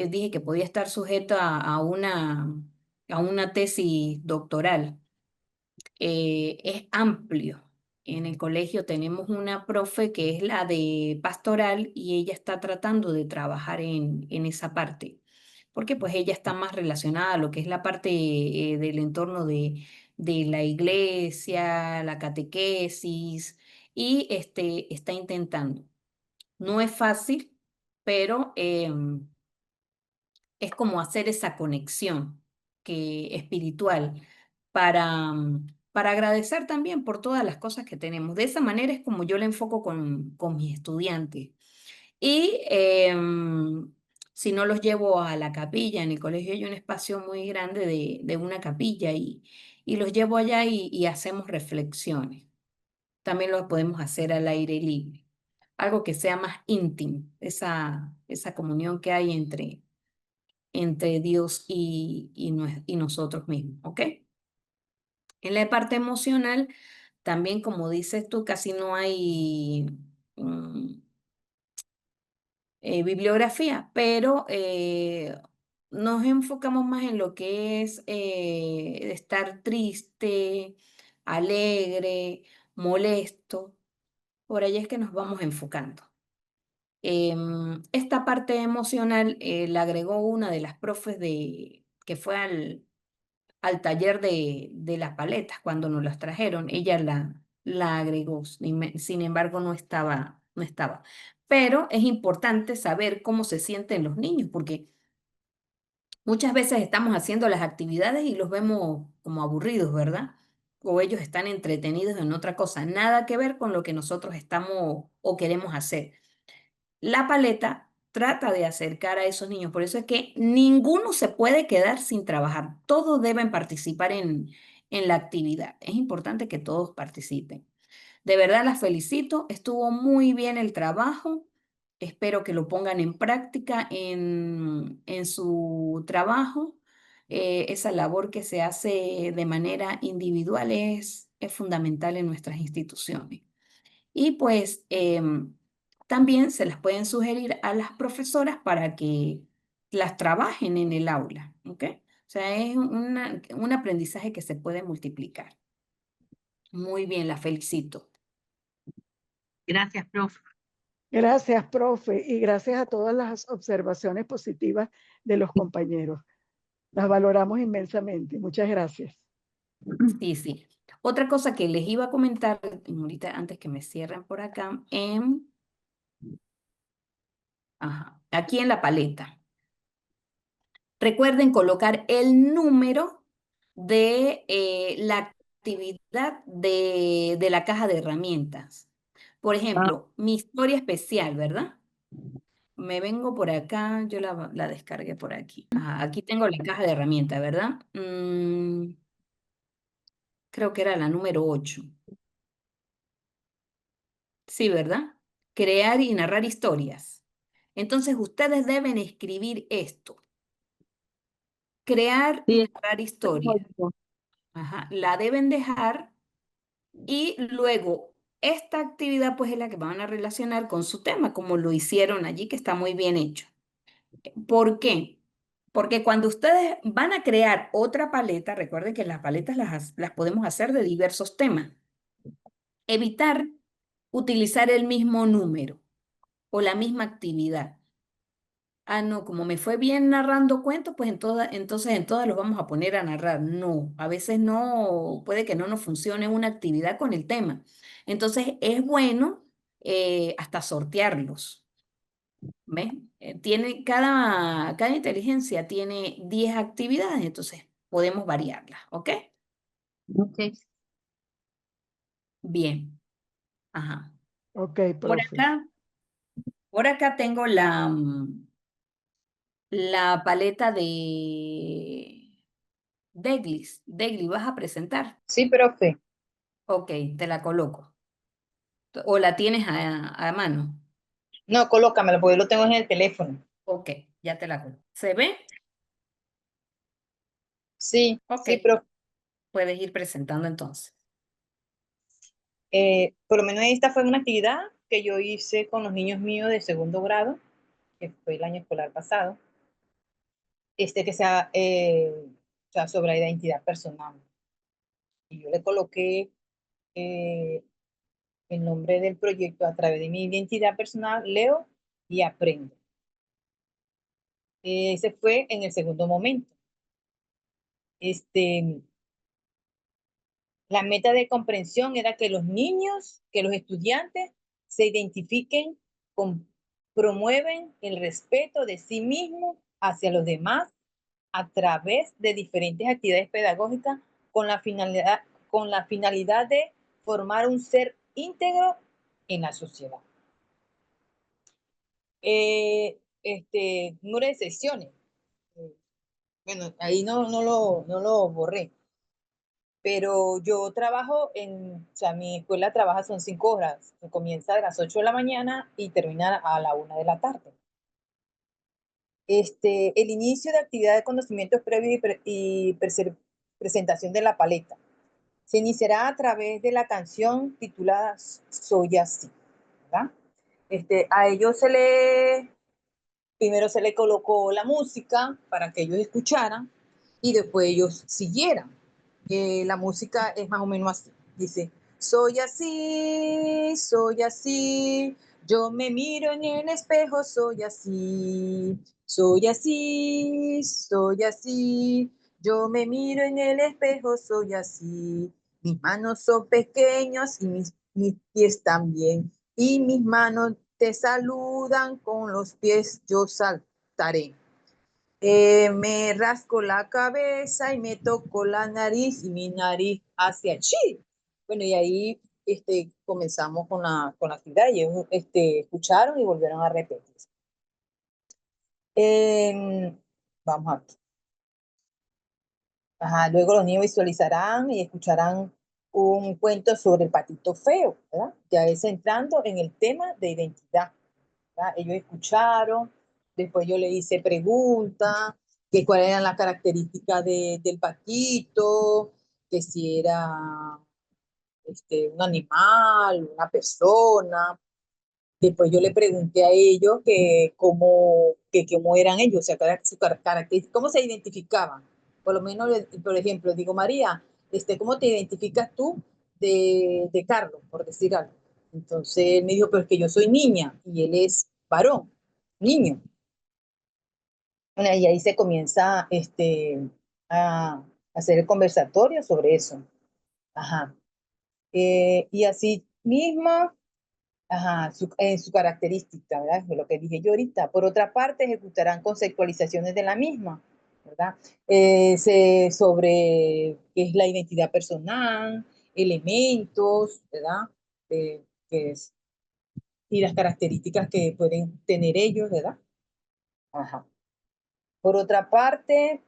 dije que podía estar sujeta a una tesis doctoral. Es amplio. En el colegio tenemos una profe que es la de pastoral y ella está tratando de trabajar en esa parte. porque pues ella está más relacionada a lo que es la parte del entorno de la iglesia, la catequesis, y está intentando. No es fácil, pero es como hacer esa conexión espiritual para agradecer también por todas las cosas que tenemos. De esa manera es como yo le enfoco con mis estudiantes. Y si no los llevo a la capilla, en el colegio hay un espacio muy grande de una capilla y los llevo allá y hacemos reflexiones. También lo podemos hacer al aire libre, algo que sea más íntimo, esa comunión que hay entre Dios y nosotros mismos, ¿ok? En la parte emocional, también como dices tú, casi no hay mm, bibliografía, pero nos enfocamos más en lo que es estar triste, alegre, molesto. Por ahí es que nos vamos enfocando. Esta parte emocional la agregó una de las profes que fue al taller de las paletas cuando nos las trajeron. Ella la agregó, sin embargo no estaba. Pero es importante saber cómo se sienten los niños, porque muchas veces estamos haciendo las actividades y los vemos como aburridos, ¿verdad? O ellos están entretenidos en otra cosa, nada que ver con lo que nosotros estamos o queremos hacer. La paleta trata de acercar a esos niños, por eso es que ninguno se puede quedar sin trabajar, todos deben participar en la actividad. Es importante que todos participen. De verdad las felicito, estuvo muy bien el trabajo, espero que lo pongan en práctica en su trabajo. Esa labor que se hace de manera individual es fundamental en nuestras instituciones. Y pues también se las pueden sugerir a las profesoras para que las trabajen en el aula, ¿ok? O sea, es un aprendizaje que se puede multiplicar. Muy bien, la felicito. Gracias, profe. Gracias, profe, y gracias a todas las observaciones positivas de los compañeros. Las valoramos inmensamente. Muchas gracias. Sí, sí. Otra cosa que les iba a comentar ahorita antes que me cierren por acá, aquí en la paleta. Recuerden colocar el número de la actividad de la caja de herramientas. Por Ah, ejemplo, mi historia especial, ¿verdad? Me vengo por acá, yo la descargué por aquí. Ajá, aquí tengo la caja de herramientas, ¿verdad? Creo que era la número 8. Sí, ¿verdad? Crear y narrar historias. Entonces, ustedes deben escribir esto. Crear y sí, narrar historias. Ajá, la deben dejar. Y luego, esta actividad pues es la que van a relacionar con su tema, como lo hicieron allí, que está muy bien hecho. ¿Por qué? Porque cuando ustedes van a crear otra paleta, recuerden que las paletas las podemos hacer de diversos temas. Evitar utilizar el mismo número o la misma actividad. Ah, no, como me fue bien narrando cuentos, pues entonces en todas los vamos a poner a narrar. No, a veces no, puede que no nos funcione una actividad con el tema. Entonces es bueno hasta sortearlos. ¿Ves? Cada inteligencia tiene 10 actividades, entonces podemos variarlas, ¿ok? ok. Bien, ajá. Ok, Por profe. acá, por acá tengo la paleta de Deglis. Deglis, ¿vas a presentar? Sí, profe. Ok, te la coloco. ¿O la tienes a mano? No, colócamelo, porque yo lo tengo en el teléfono. Ok, ya te la coloco. ¿Se ve? Sí, Ok, sí, profe. puedes ir presentando entonces. Por lo menos esta fue una actividad que yo hice con los niños míos de segundo grado, que fue el año escolar pasado, que sea, o sea, sobre la identidad personal. Y yo le coloqué eh, el nombre del proyecto a través de mi identidad personal, leo y aprendo. Ese fue en el segundo momento. La meta de comprensión era que los niños, que los estudiantes se identifiquen, promueven el respeto de sí mismos hacia los demás a través de diferentes actividades pedagógicas con la finalidad de formar un ser íntegro en la sociedad. Número de sesiones. Bueno, ahí no lo borré. Pero yo trabajo o sea, mi escuela trabaja son 5 horas. Comienza a las 8 de la mañana y termina a la 1 de la tarde. El inicio de actividad de conocimientos previos y presentación de la paleta. Se iniciará a través de la canción titulada Soy Así, ¿verdad? A ellos primero se le colocó la música para que ellos escucharan y después ellos siguieran. La música es más o menos así. Dice, soy así, yo me miro en el espejo, soy así, yo me miro en el espejo, soy así. Mis manos son pequeños y mis pies también. Y mis manos te saludan, con los pies yo saltaré. Me rasco la cabeza y me toco la nariz y mi nariz hacia allí. Bueno, y ahí comenzamos con la actividad y ellos escucharon y volvieron a repetir. Vamos aquí. Ajá, luego los niños visualizarán y escucharán un cuento sobre el patito feo, ¿verdad? Ya es entrando en el tema de identidad, ¿verdad? Ellos escucharon, después yo le hice preguntas, que cuáles eran las características del patito, que si era un animal, una persona. Después yo le pregunté a ellos que cómo eran ellos, o sea, su característica, cómo se identificaban. Por lo menos, por ejemplo, digo, María, ¿cómo te identificas tú de Carlos, por decir algo? Entonces él me dijo, pero es que yo soy niña y él es varón, niño. Bueno, y ahí se comienza a hacer el conversatorio sobre eso. Ajá. Y así mismo, ajá, en su característica, ¿verdad? Es lo que dije yo ahorita. Por otra parte, ejecutarán conceptualizaciones de la misma, ¿verdad? Sobre qué es la identidad personal, elementos, ¿verdad? Que es, y las características que pueden tener ellos, ¿verdad? Ajá. Por otra parte,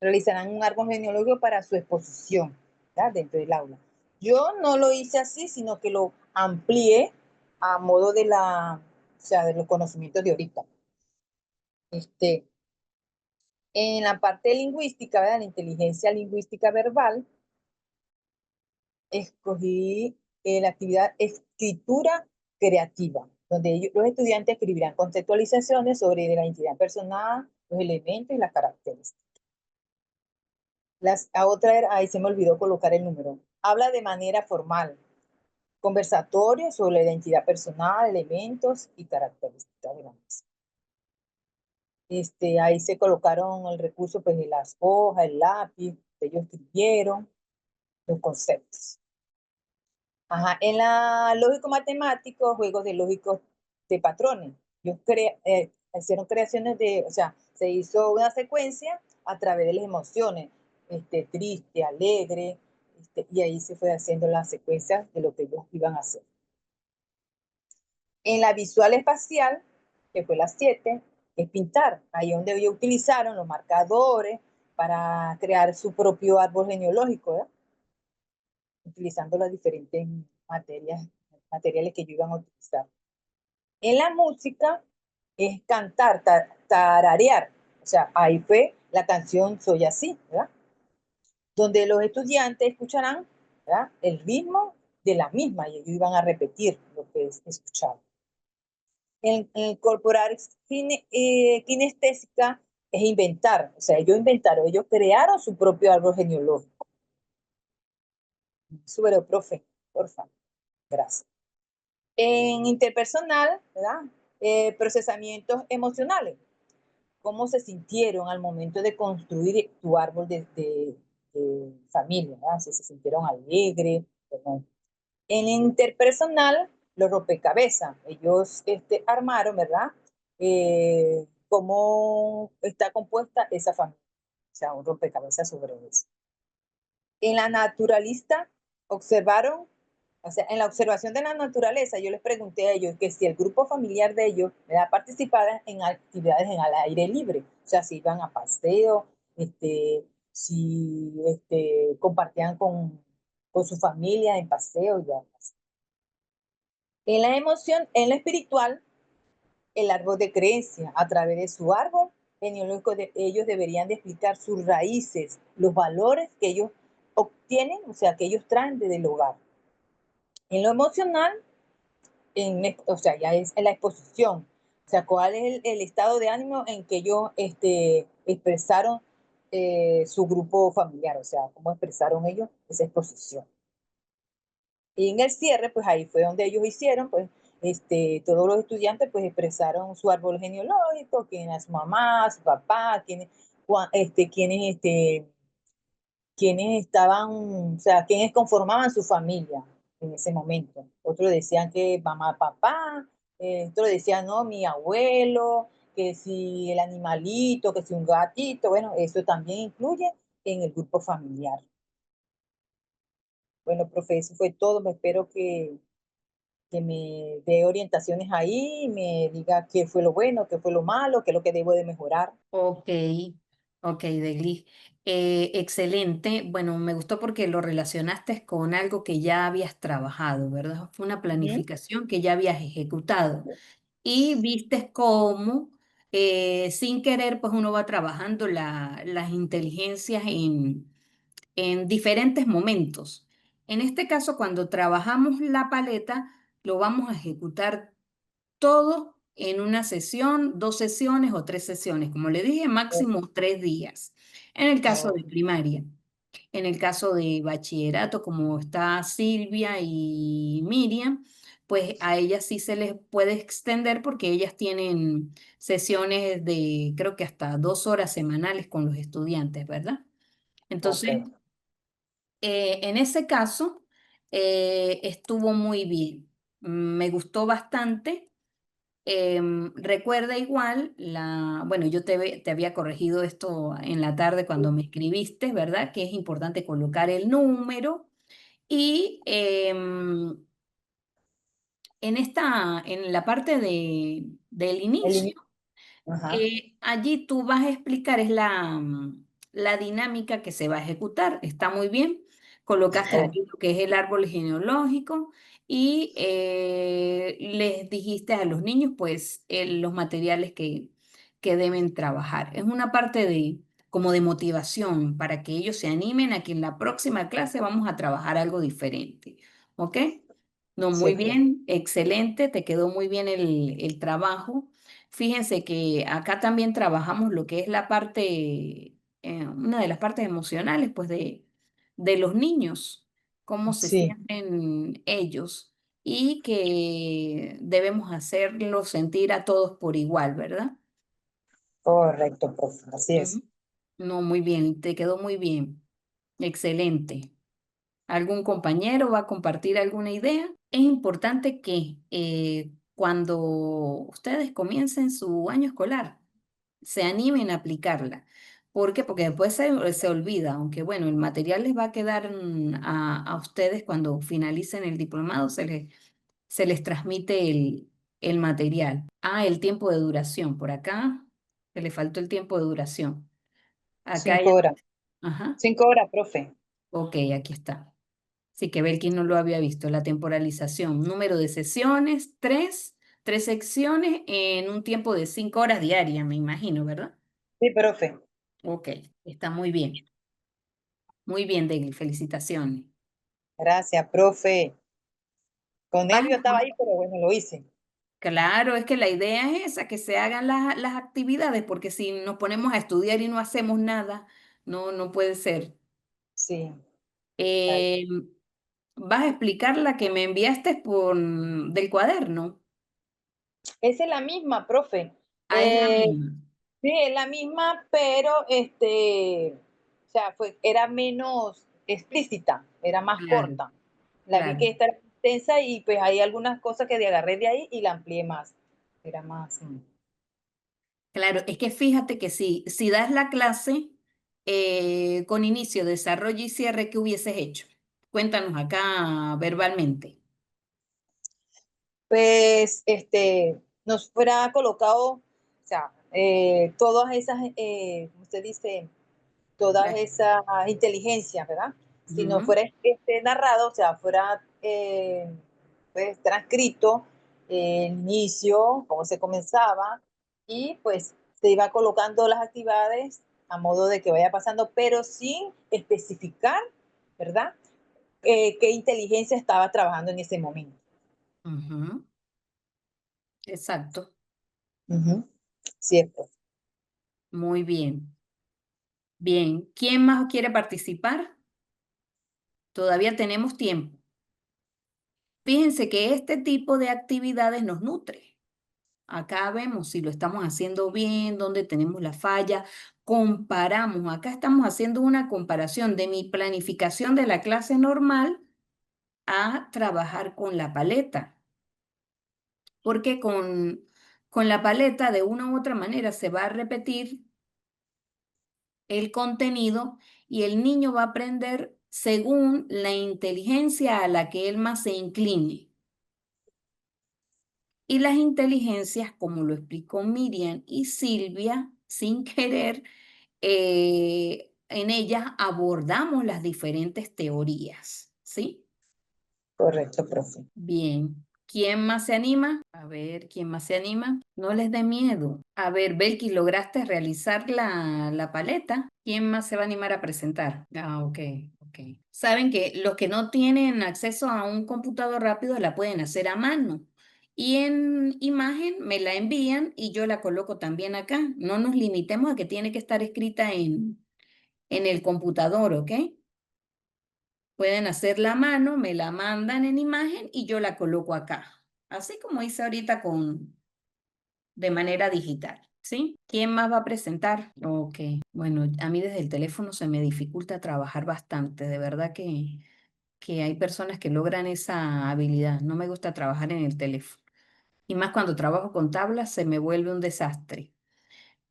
realizarán un árbol genealógico para su exposición, ¿verdad? Dentro del aula. Yo no lo hice así, sino que lo amplié a modo de de los conocimientos de ahorita. En la parte lingüística, ¿verdad? La inteligencia lingüística verbal, escogí la actividad escritura creativa, donde los estudiantes escribirán conceptualizaciones sobre la identidad personal, los elementos y las características. A otra era, ahí se me olvidó colocar el número. Habla de manera formal. Conversatorio sobre la identidad personal, elementos y características de la misma. Ahí se colocaron el recurso pues, de las hojas, el lápiz, ellos escribieron los conceptos. Ajá. En la lógico-matemático, juegos de lógicos de patrones. Ellos hicieron creaciones o sea, se hizo una secuencia a través de las emociones, triste, alegre, y ahí se fue haciendo las secuencias de lo que ellos iban a hacer. En la visual espacial, que fue la 7, es pintar. Ahí donde ellos utilizaron los marcadores para crear su propio árbol genealógico, ¿verdad? Utilizando las diferentes materiales que ellos iban a utilizar. En la música es cantar, tararear. O sea, ahí fue la canción Soy Así, ¿verdad? Donde los estudiantes escucharán, ¿verdad?, el ritmo de la misma y ellos iban a repetir lo que escuchaban. En incorporar kinestésica es inventar. O sea, ellos inventaron, ellos crearon su propio árbol genealógico. Súper, profe, por favor. Gracias. En interpersonal, ¿verdad? procesamientos emocionales. ¿Cómo se sintieron al momento de construir tu árbol de familia? ¿Verdad? Si se sintieron alegres. ¿Verdad? En interpersonal, los rompecabezas. Ellos armaron, ¿verdad? Cómo está compuesta esa familia. O sea, un rompecabezas sobre eso. En la naturalista, observaron, o sea, en la observación de la naturaleza, yo les pregunté a ellos que si el grupo familiar de ellos participaba en actividades en al aire libre, o sea, si iban a paseo, si compartían con su familia en paseo y demás. En la emoción, en la espiritual, el árbol de creencia, a través de su árbol genealógico, ellos deberían de explicar sus raíces, los valores que ellos obtienen, o sea, que ellos traen desde el hogar. En lo emocional, o sea, ya es en la exposición, o sea, cuál es el estado de ánimo en que ellos expresaron su grupo familiar, o sea, cómo expresaron ellos esa exposición. Y en el cierre, pues ahí fue donde ellos hicieron, pues, todos los estudiantes pues expresaron su árbol genealógico, quién es su mamá, su papá, quiénes estaban, o sea, quiénes conformaban su familia en ese momento. Otros decían que mamá, papá, otros decían, no, mi abuelo, que si el animalito, que si un gatito, bueno, eso también incluye en el grupo familiar. Bueno, profe, eso fue todo. Me espero que me dé orientaciones ahí, me diga qué fue lo bueno, qué fue lo malo, qué es lo que debo de mejorar. Ok, ok, Deglis. Excelente. Bueno, me gustó porque lo relacionaste con algo que ya habías trabajado, ¿verdad? Fue una Ujú. planificación que ya habías ejecutado y viste cómo, sin querer, pues uno va trabajando las inteligencias en diferentes momentos. En este caso, cuando trabajamos la paleta, lo vamos a ejecutar todo en una sesión, 2 sesiones o 3 sesiones. Como le dije, máximo 3 días. En el caso de Oh, primaria. En el caso de bachillerato, como está Silvia y Miriam, pues a ellas sí se les puede extender porque ellas tienen sesiones de creo que hasta 2 horas semanales con los estudiantes, ¿verdad? ok. Entonces, en ese caso, estuvo muy bien. Me gustó bastante. Recuerda igual bueno, yo te había corregido esto en la tarde cuando me escribiste, ¿verdad? Que es importante colocar el número y en la parte del El inicio. inicio. Ajá. Allí tú vas a explicar, es la dinámica que se va a ejecutar. Está muy bien. Colocaste Oh, allí lo que es el árbol genealógico y les dijiste a los niños, pues, los materiales que deben trabajar. Es una parte como de motivación para que ellos se animen a que en la próxima clase vamos a trabajar algo diferente. ¿Ok? No, sí, muy profe. bien, excelente, te quedó muy bien el trabajo. Fíjense que acá también trabajamos lo que es la parte, una de las partes emocionales, pues de los niños, cómo se Sí, sienten ellos y que debemos hacerlos sentir a todos por igual, ¿verdad? correcto, profe. Así es. Ujú. No, muy bien, te quedó muy bien, excelente. ¿Algún compañero va a compartir alguna idea? Es importante que cuando ustedes comiencen su año escolar, se animen a aplicarla. ¿Por qué? Porque después se olvida, aunque bueno, el material les va a quedar a ustedes cuando finalicen el diplomado, se les transmite el material. Ah, el tiempo de duración. Por acá se le faltó el tiempo de duración. Acá ya, 5 horas. ajá, 5 horas, profe. ok, aquí está. Sí, que Belkin no lo había visto. La temporalización, número de sesiones, tres secciones en un tiempo de 5 horas diarias, me imagino, ¿verdad? Sí, profe. Ok, está muy bien. Muy bien, Degli, felicitaciones. Gracias, profe. Con nervio estaba Vamos, ahí, pero bueno, lo hice. claro, es que la idea es esa, que se hagan las actividades, porque si nos ponemos a estudiar y no hacemos nada, no puede ser. Sí. Ay, Eh, ¿Vas a explicar la que me enviaste del cuaderno? Esa es la misma, profe. Ah, es la misma. Sí, es la misma, pero o sea, era menos explícita, era más Claro, corta. La vi claro. que esta era extensa y pues hay algunas cosas que agarré de ahí y la amplié más. Era más. Claro, es que fíjate que si das la clase con inicio, desarrollo y cierre, ¿qué hubieses hecho? Cuéntanos acá verbalmente. Pues nos fuera colocado, o sea, todas esas, usted dice, todas La- esas inteligencias, ¿verdad? Si no Ujú, fuera narrado, o sea, fuera pues, transcrito el inicio, cómo se comenzaba, y pues se iba colocando las actividades a modo de que vaya pasando, pero sin especificar, ¿verdad? Qué inteligencia estaba trabajando en ese momento. ujú, exacto, Ujú. Cierto. muy bien. Bien, ¿quién más quiere participar? Todavía tenemos tiempo. Fíjense que este tipo de actividades nos nutre. Acá vemos si lo estamos haciendo bien, dónde tenemos la falla, comparamos. Acá estamos haciendo una comparación de mi planificación de la clase normal a trabajar con la paleta, porque con la paleta de una u otra manera se va a repetir el contenido y el niño va a aprender según la inteligencia a la que él más se incline. Y las inteligencias, como lo explicó Miriam y Silvia, sin querer, en ellas abordamos las diferentes teorías, ¿sí? Correcto, profe. Bien. ¿Quién más se anima? A ver, ¿quién más se anima? No les dé miedo. A ver, Belkis, ¿lograste realizar la paleta? ¿Quién más se va a animar a presentar? Ah, ok, ok. Saben que los que no tienen acceso a un computador rápido la pueden hacer a mano. Y en imagen me la envían y yo la coloco también acá. No nos limitemos a que tiene que estar escrita en el computador, ¿ok? Pueden hacer la mano, me la mandan en imagen y yo la coloco acá. Así como hice ahorita de manera digital, ¿sí? ¿Quién más va a presentar? Ok, bueno, a mí desde el teléfono se me dificulta trabajar bastante. De verdad que hay personas que logran esa habilidad. No me gusta trabajar en el teléfono. Y más cuando trabajo con tablas se me vuelve un desastre.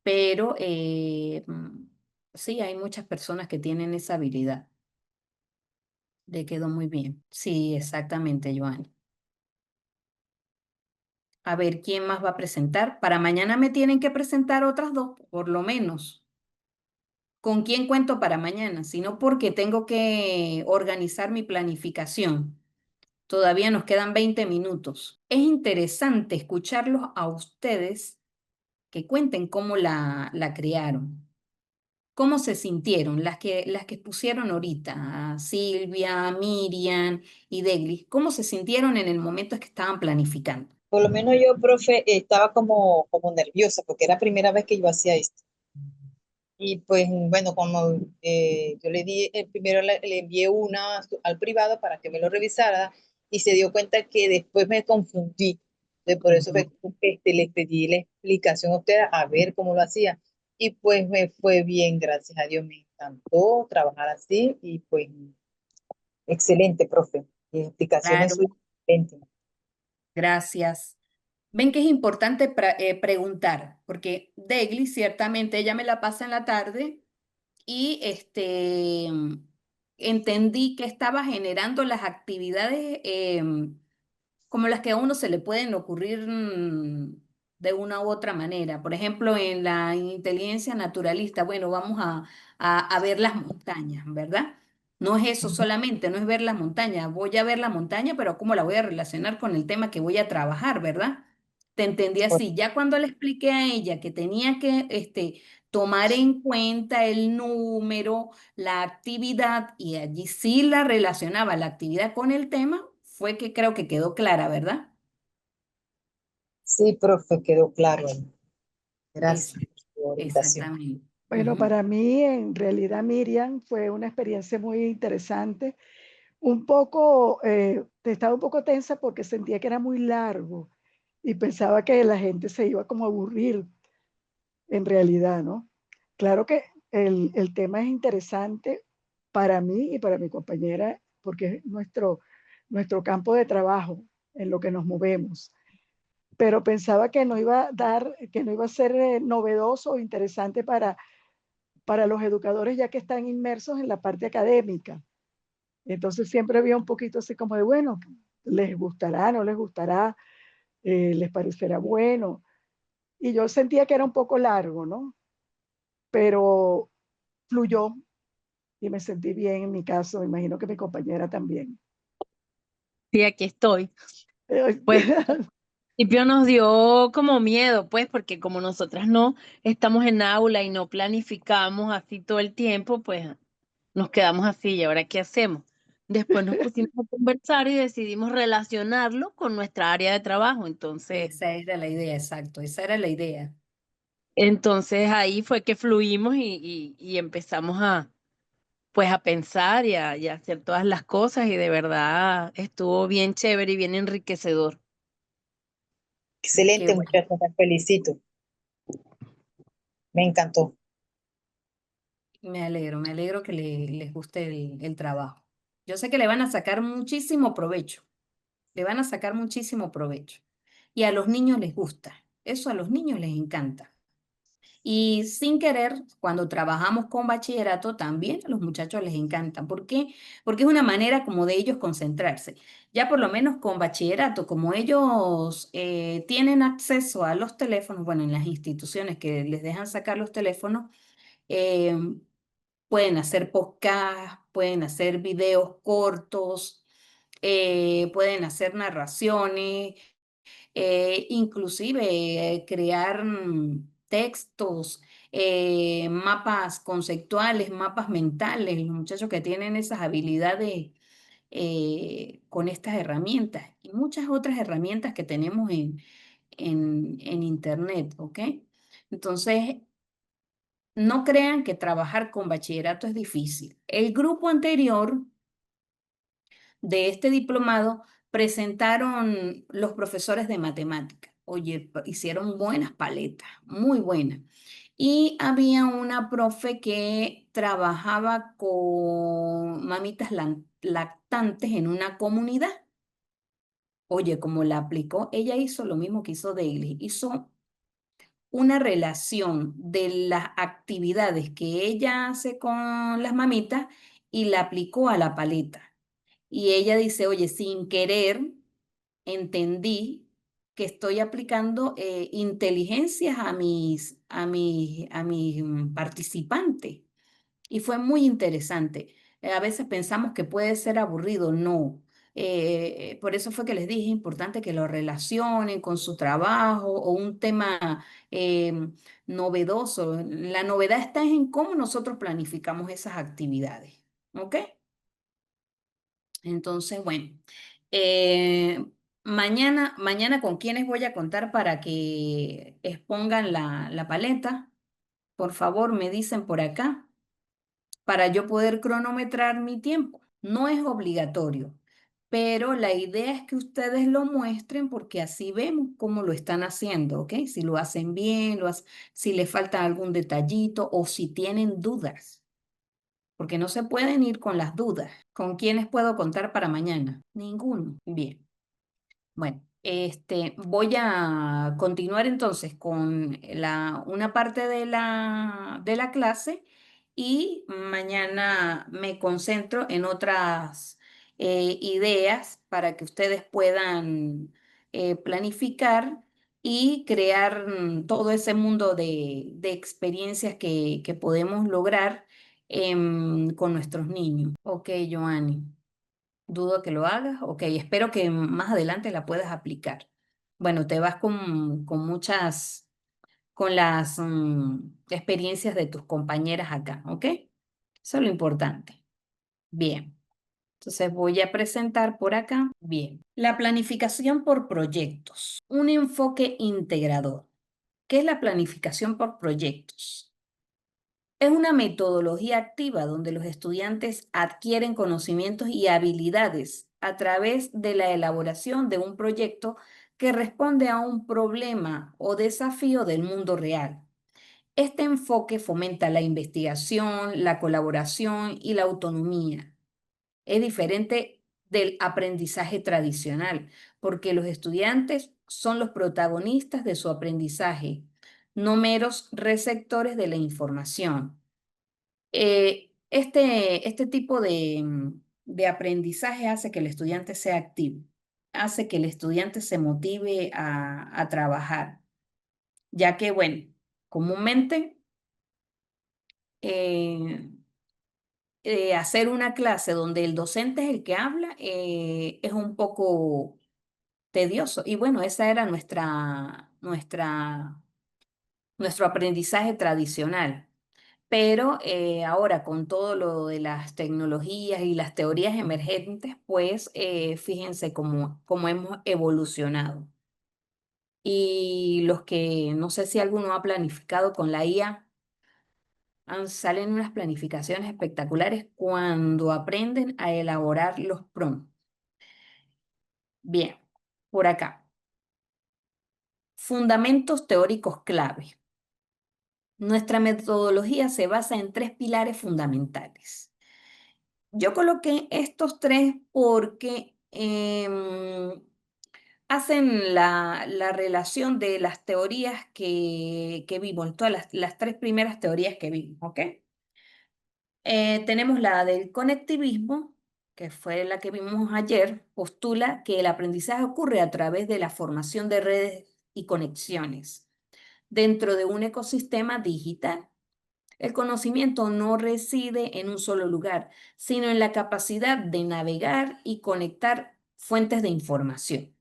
Pero sí, hay muchas personas que tienen esa habilidad. Le quedó muy bien. Sí, exactamente, Joan. A ver, ¿quién más va a presentar? Para mañana me tienen que presentar otras dos, por lo menos. ¿Con quién cuento para mañana? Sino porque tengo que organizar mi planificación. Todavía nos quedan 20 minutos. Es interesante escucharlos a ustedes que cuenten cómo la crearon. ¿Cómo se sintieron las que pusieron ahorita? A Silvia, Miriam y Deglis. ¿Cómo se sintieron en el momento en que estaban planificando? Por lo menos yo, profe, estaba como nerviosa porque era la primera vez que yo hacía esto. Y pues bueno, como yo le di, primero le envié una al privado para que me lo revisara y se dio cuenta que después me confundí. Entonces, por eso fue Ujú. que les pedí la explicación a ustedes a ver cómo lo hacía. Y pues me fue bien, gracias a Dios, me encantó trabajar así y pues excelente, profe. Y explicaciones Claro, suyas excelentes. gracias. Ven que es importante preguntar, porque Degli ciertamente ella me la pasa en la tarde y entendí que estaba generando las actividades como las que a uno se le pueden ocurrir de una u otra manera. Por ejemplo, en la inteligencia naturalista, bueno, vamos a ver las montañas, ¿verdad? No es eso solamente, no es ver las montañas. Voy a ver la montaña, pero ¿cómo la voy a relacionar con el tema que voy a trabajar, ¿verdad? Te entendí así. Ya cuando le expliqué a ella que tenía que tomar en cuenta el número, la actividad, y allí sí la relacionaba la actividad con el tema, fue que creo que quedó clara, ¿verdad? Sí, profe, quedó claro ahí. Es, Gracias por su orientación. exactamente. Bueno, Ujú. para mí en realidad Miriam fue una experiencia muy interesante. Un poco, estaba un poco tensa porque sentía que era muy largo y pensaba que la gente se iba como a aburrir en realidad, ¿no? Claro que el tema es interesante para mí y para mi compañera porque es nuestro campo de trabajo en lo que nos movemos. Pero pensaba que no iba a dar, que no iba a ser novedoso o interesante para los educadores ya que están inmersos en la parte académica. Entonces siempre había un poquito así como de, bueno, les gustará, no les gustará, les parecerá bueno. Y yo sentía que era un poco largo, ¿no? Pero fluyó y me sentí bien en mi caso, me imagino que mi compañera también. Sí, aquí estoy. Eh, Pues al principio nos dio como miedo, pues, porque como nosotras no estamos en aula y no planificamos así todo el tiempo, pues nos quedamos así. ¿Y ahora qué hacemos? Después nos pusimos a conversar y decidimos relacionarlo con nuestra área de trabajo. Esa era la idea, exacto, esa era la idea. Entonces ahí fue que fluimos y empezamos pues a pensar y a hacer todas las cosas y de verdad estuvo bien chévere y bien enriquecedor. Qué Excelente, bueno. muchachos, las felicito. Me encantó. Me alegro que les guste el trabajo. Yo sé que le van a sacar muchísimo provecho, le van a sacar muchísimo provecho. Y a los niños les gusta, eso a los niños les encanta. Y sin querer, cuando trabajamos con bachillerato, también a los muchachos les encanta. ¿Por qué? Porque es una manera como de ellos concentrarse. Ya por lo menos con bachillerato, como ellos tienen acceso a los teléfonos, bueno, en las instituciones que les dejan sacar los teléfonos, eh, pueden hacer podcast, pueden hacer videos cortos, pueden hacer narraciones, inclusive crear textos, mapas conceptuales, mapas mentales, los muchachos que tienen esas habilidades con estas herramientas y muchas otras herramientas que tenemos en Internet, ¿ok? Entonces, no crean que trabajar con bachillerato es difícil. El grupo anterior de este diplomado presentaron los profesores de matemática. Oye, hicieron buenas paletas, muy buenas. Y había una profe que trabajaba con mamitas lactantes en una comunidad. Oye, como la aplicó, ella hizo lo mismo que hizo Daily, hizo una relación de las actividades que ella hace con las mamitas y la aplicó a la paleta. Y ella dice, oye, sin querer entendí que estoy aplicando inteligencias a mis participantes. Y fue muy interesante. A veces pensamos que puede ser aburrido, no. Por eso fue que les dije, es importante que lo relacionen con su trabajo o un tema novedoso. La novedad está en cómo nosotros planificamos esas actividades. ¿Ok? Entonces, bueno, eh, mañana con quiénes voy a contar para que expongan la paleta. Por favor, me dicen por acá para yo poder cronometrar mi tiempo. No es obligatorio, pero la idea es que ustedes lo muestren porque así vemos cómo lo están haciendo, ¿ok? Si lo hacen bien, si les falta algún detallito o si tienen dudas, porque no se pueden ir con las dudas. ¿Con quiénes puedo contar para mañana? Ninguno. Bien. Bueno, voy a continuar entonces con una parte de la clase y mañana me concentro en otras ideas para que ustedes puedan planificar y crear todo ese mundo de experiencias que podemos lograr con nuestros niños. Ok, Joanny. Dudo que lo hagas. Ok, espero que más adelante la puedas aplicar. Bueno, te vas con las experiencias de tus compañeras acá, ¿ok? Eso es lo importante. Bien, entonces voy a presentar por acá. Bien, la planificación por proyectos, un enfoque integrador. ¿Qué es la planificación por proyectos? Es una metodología activa donde los estudiantes adquieren conocimientos y habilidades a través de la elaboración de un proyecto que responde a un problema o desafío del mundo real. Este enfoque fomenta la investigación, la colaboración y la autonomía. Es diferente del aprendizaje tradicional, porque los estudiantes son los protagonistas de su aprendizaje, no meros receptores de la información. Este tipo de aprendizaje hace que el estudiante sea activo, hace que el estudiante se motive a trabajar, ya que, bueno, comúnmente eh, hacer una clase donde el docente es el que habla es un poco tedioso. Y bueno, esa era nuestro aprendizaje tradicional. Pero ahora con todo lo de las tecnologías y las teorías emergentes, pues fíjense cómo hemos evolucionado. Y los que, no sé si alguno ha planificado con la IA, salen unas planificaciones espectaculares cuando aprenden a elaborar los prompts. Bien, por acá. Fundamentos teóricos clave. Nuestra metodología se basa en 3 pilares fundamentales. Yo coloqué estos 3 porque hacen la relación de las teorías que vimos, todas las 3 primeras teorías que vimos, ¿ok? Tenemos la del conectivismo, que fue la que vimos ayer, postula que el aprendizaje ocurre a través de la formación de redes y conexiones dentro de un ecosistema digital. El conocimiento no reside en un solo lugar, sino en la capacidad de navegar y conectar fuentes de información.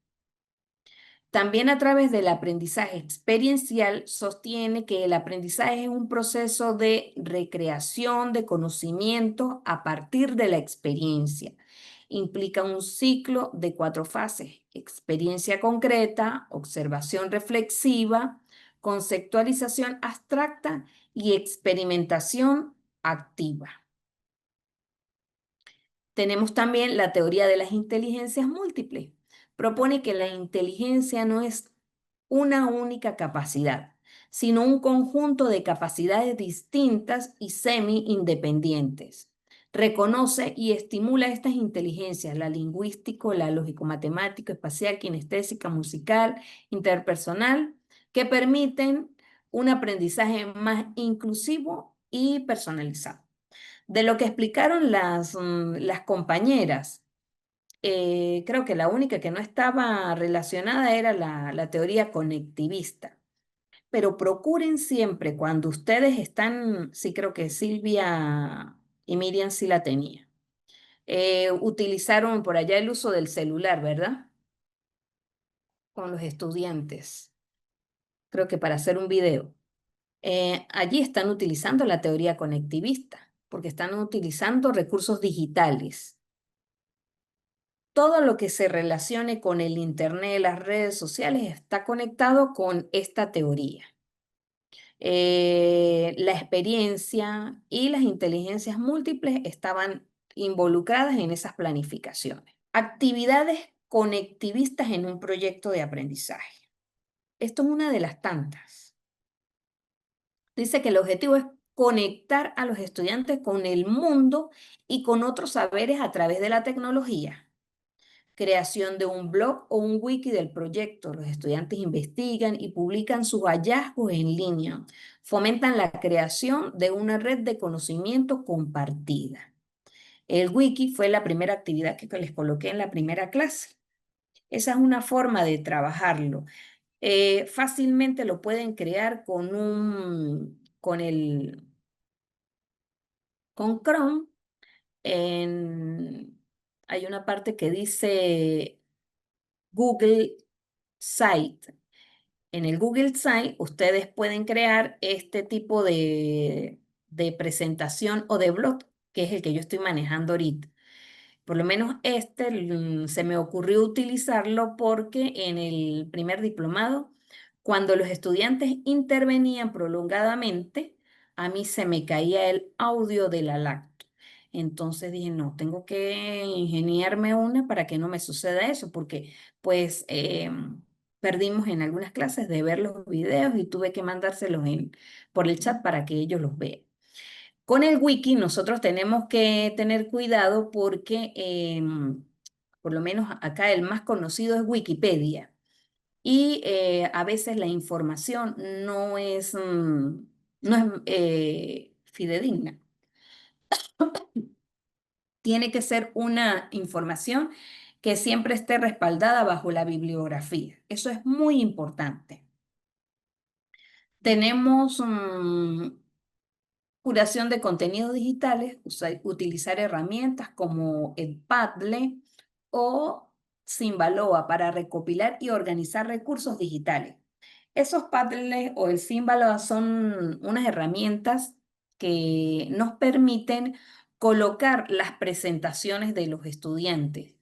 También a través del aprendizaje experiencial sostiene que el aprendizaje es un proceso de recreación de conocimiento a partir de la experiencia. Implica un ciclo de 4 fases: experiencia concreta, observación reflexiva, conceptualización abstracta y experimentación activa. Tenemos también la teoría de las inteligencias múltiples. Propone que la inteligencia no es una única capacidad, sino un conjunto de capacidades distintas y semi-independientes. Reconoce y estimula estas inteligencias: la lingüístico, la lógico-matemático, espacial, kinestésica, musical, interpersonal, que permiten un aprendizaje más inclusivo y personalizado. De lo que explicaron las compañeras, creo que la única que no estaba relacionada era la teoría conectivista. Pero procuren siempre, cuando ustedes están, sí creo que Silvia y Miriam sí la tenía, utilizaron por allá el uso del celular, ¿verdad? Con los estudiantes, creo que para hacer un video. Allí están utilizando la teoría conectivista, porque están utilizando recursos digitales. Todo lo que se relacione con el Internet, las redes sociales, está conectado con esta teoría. La experiencia y las inteligencias múltiples estaban involucradas en esas planificaciones. Actividades conectivistas en un proyecto de aprendizaje. Esto es una de las tantas. Dice que el objetivo es conectar a los estudiantes con el mundo y con otros saberes a través de la tecnología. Creación de un blog o un wiki del proyecto. Los estudiantes investigan y publican sus hallazgos en línea. Fomentan la creación de una red de conocimiento compartida. El wiki fue la primera actividad que les coloqué en la primera clase. Esa es una forma de trabajarlo. Fácilmente lo pueden crear con Chrome. Hay una parte que dice Google Site. En el Google Site ustedes pueden crear este tipo de presentación o de blog, que es el que yo estoy manejando ahorita. Por lo menos se me ocurrió utilizarlo porque en el primer diplomado, cuando los estudiantes intervenían prolongadamente, a mí se me caía el audio de la lacto. Entonces dije, no, tengo que ingeniarme una para que no me suceda eso, porque pues perdimos en algunas clases de ver los videos y tuve que mandárselos por el chat para que ellos los vean. Con el wiki nosotros tenemos que tener cuidado porque por lo menos acá el más conocido es Wikipedia y a veces la información no es fidedigna. Tiene que ser una información que siempre esté respaldada bajo la bibliografía. Eso es muy importante. Tenemos curación de contenidos digitales, utilizar herramientas como el Padlet o Simbaloa para recopilar y organizar recursos digitales. Esos Padlet o el Simbaloa son unas herramientas que nos permiten colocar las presentaciones de los estudiantes.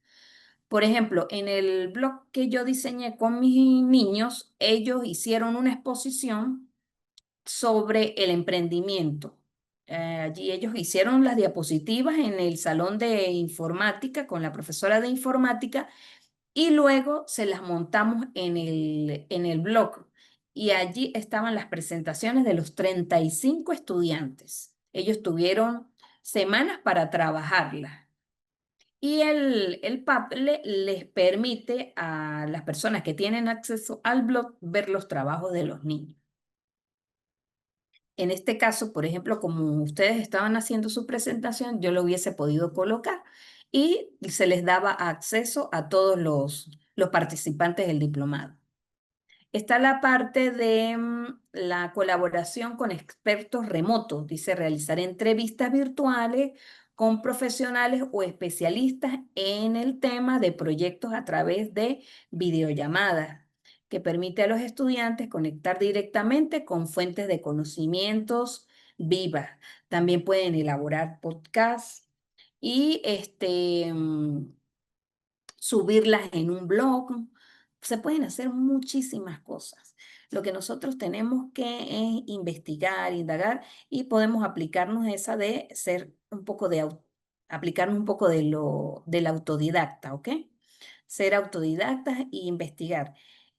Por ejemplo, en el blog que yo diseñé con mis niños, ellos hicieron una exposición sobre el emprendimiento. Allí ellos hicieron las diapositivas en el salón de informática con la profesora de informática y luego se las montamos en el blog. Y allí estaban las presentaciones de los 35 estudiantes. Ellos tuvieron semanas para trabajarlas. Y el Padlet les permite a las personas que tienen acceso al blog ver los trabajos de los niños. En este caso, por ejemplo, como ustedes estaban haciendo su presentación, yo lo hubiese podido colocar y se les daba acceso a todos los participantes del diplomado. Está la parte de la colaboración con expertos remotos. Dice realizar entrevistas virtuales con profesionales o especialistas en el tema de proyectos a través de videollamadas, que permite a los estudiantes conectar directamente con fuentes de conocimientos vivas. También pueden elaborar podcasts y subirlas en un blog. Se pueden hacer muchísimas cosas. Lo que nosotros tenemos que es investigar, indagar y podemos aplicarnos esa de ser un poco aplicarnos un poco del autodidacta, ¿ok? Ser autodidactas e investigar.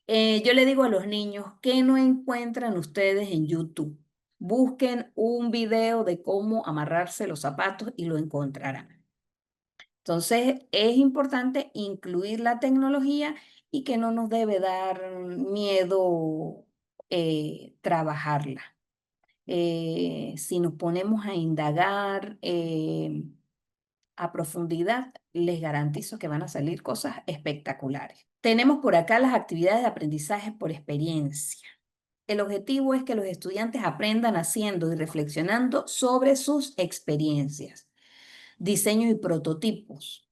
Yo le digo a los niños que no encuentran ustedes en YouTube. Busquen un video de cómo amarrarse los zapatos y lo encontrarán. Entonces, es importante incluir la tecnología y que no nos debe dar miedo trabajarla. Si nos ponemos a indagar a profundidad, les garantizo que van a salir cosas espectaculares. Tenemos por acá las actividades de aprendizaje por experiencia. El objetivo es que los estudiantes aprendan haciendo y reflexionando sobre sus experiencias, diseños y prototipos.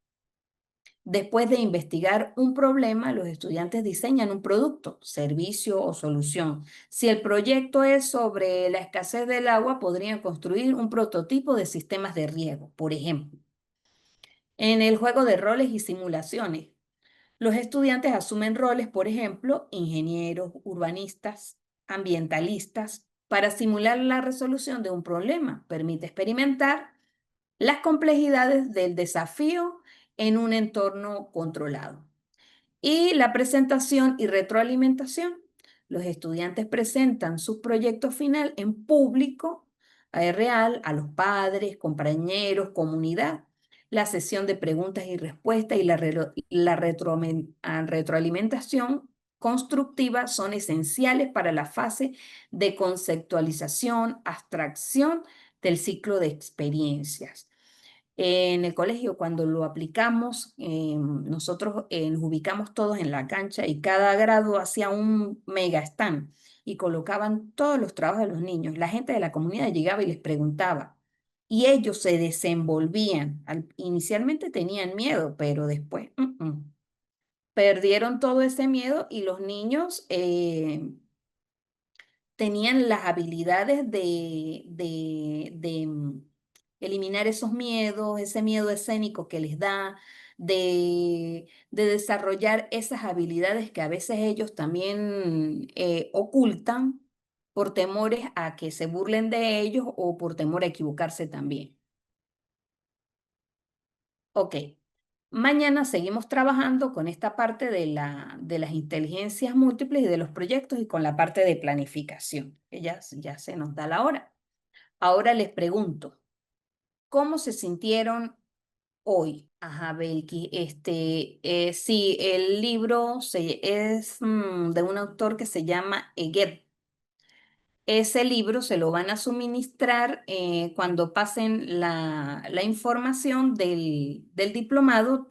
Después de investigar un problema, los estudiantes diseñan un producto, servicio o solución. Si el proyecto es sobre la escasez del agua, podrían construir un prototipo de sistemas de riego, por ejemplo. En el juego de roles y simulaciones, los estudiantes asumen roles, por ejemplo, ingenieros, urbanistas, ambientalistas, para simular la resolución de un problema. Permite experimentar las complejidades del desafío en un entorno controlado. Y la presentación y retroalimentación. Los estudiantes presentan su proyecto final en público, real, a los padres, compañeros, comunidad. La sesión de preguntas y respuestas y la retroalimentación constructiva son esenciales para la fase de conceptualización, abstracción del ciclo de experiencias. En el colegio, cuando lo aplicamos, nosotros nos ubicamos todos en la cancha y cada grado hacía un mega stand y colocaban todos los trabajos de los niños. La gente de la comunidad llegaba y les preguntaba y ellos se desenvolvían. Inicialmente tenían miedo, pero después perdieron todo ese miedo y los niños tenían las habilidades de eliminar esos miedos, ese miedo escénico que les da, de desarrollar esas habilidades que a veces ellos también ocultan por temores a que se burlen de ellos o por temor a equivocarse también. Ok, Mañana seguimos trabajando con esta parte de las inteligencias múltiples y de los proyectos y con la parte de planificación, que ya se nos da la hora. Ahora les pregunto, ¿cómo se sintieron hoy? Ajá, Belki, sí, el libro es de un autor que se llama Eget. Ese libro se lo van a suministrar cuando pasen la información del diplomado,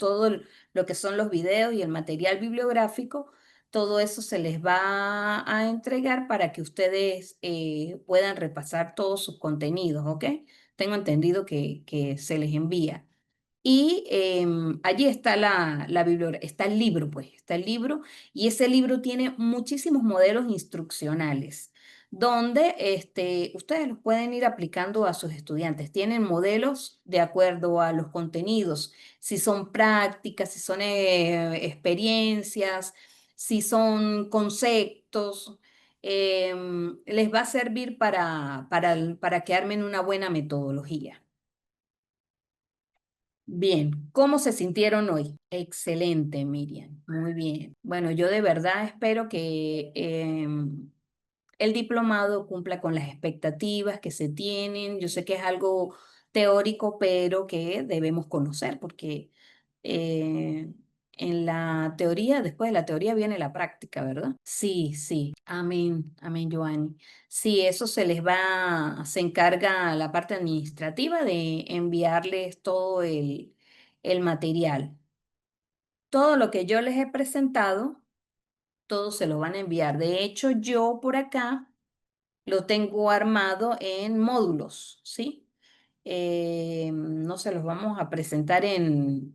lo que son los videos y el material bibliográfico, todo eso se les va a entregar para que ustedes puedan repasar todos sus contenidos, ¿ok? Tengo entendido que se les envía. Y allí está la bibliografía, está el libro, pues, está el libro, y ese libro tiene muchísimos modelos instruccionales, donde ustedes los pueden ir aplicando a sus estudiantes. Tienen modelos de acuerdo a los contenidos, si son prácticas, si son experiencias, si son conceptos. Les va a servir para que armen una buena metodología. Bien, ¿cómo se sintieron hoy? Excelente, Miriam, muy bien. Bueno, yo de verdad espero que el diplomado cumpla con las expectativas que se tienen. Yo sé que es algo teórico, pero que debemos conocer, porque eh, en la teoría, después de la teoría viene la práctica, ¿verdad? Sí, sí. Amén, amén, Joanny. Sí, eso se encarga la parte administrativa de enviarles todo el material. Todo lo que yo les he presentado, todo se lo van a enviar. De hecho, yo por acá lo tengo armado en módulos, ¿sí? No se los vamos a presentar en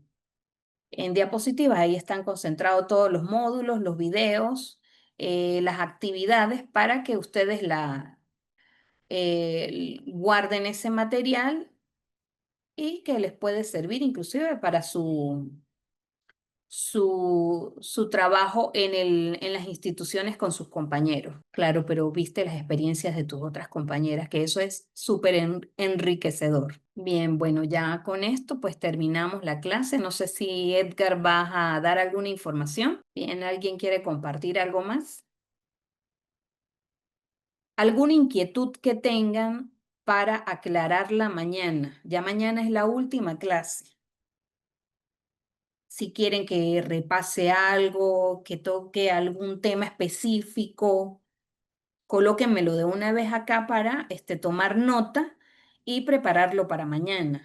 diapositivas, ahí están concentrados todos los módulos, los videos, las actividades para que ustedes guarden ese material y que les puede servir inclusive para su trabajo en las instituciones con sus compañeros. Claro, pero viste las experiencias de tus otras compañeras, que eso es súper enriquecedor. Bien, bueno, ya con esto pues terminamos la clase. No sé si Edgar va a dar alguna información. Bien, ¿alguien quiere compartir algo más? ¿Alguna inquietud que tengan para aclararla mañana? Ya mañana es la última clase. Si quieren que repase algo, que toque algún tema específico, colóquenmelo de una vez acá para tomar nota y prepararlo para mañana.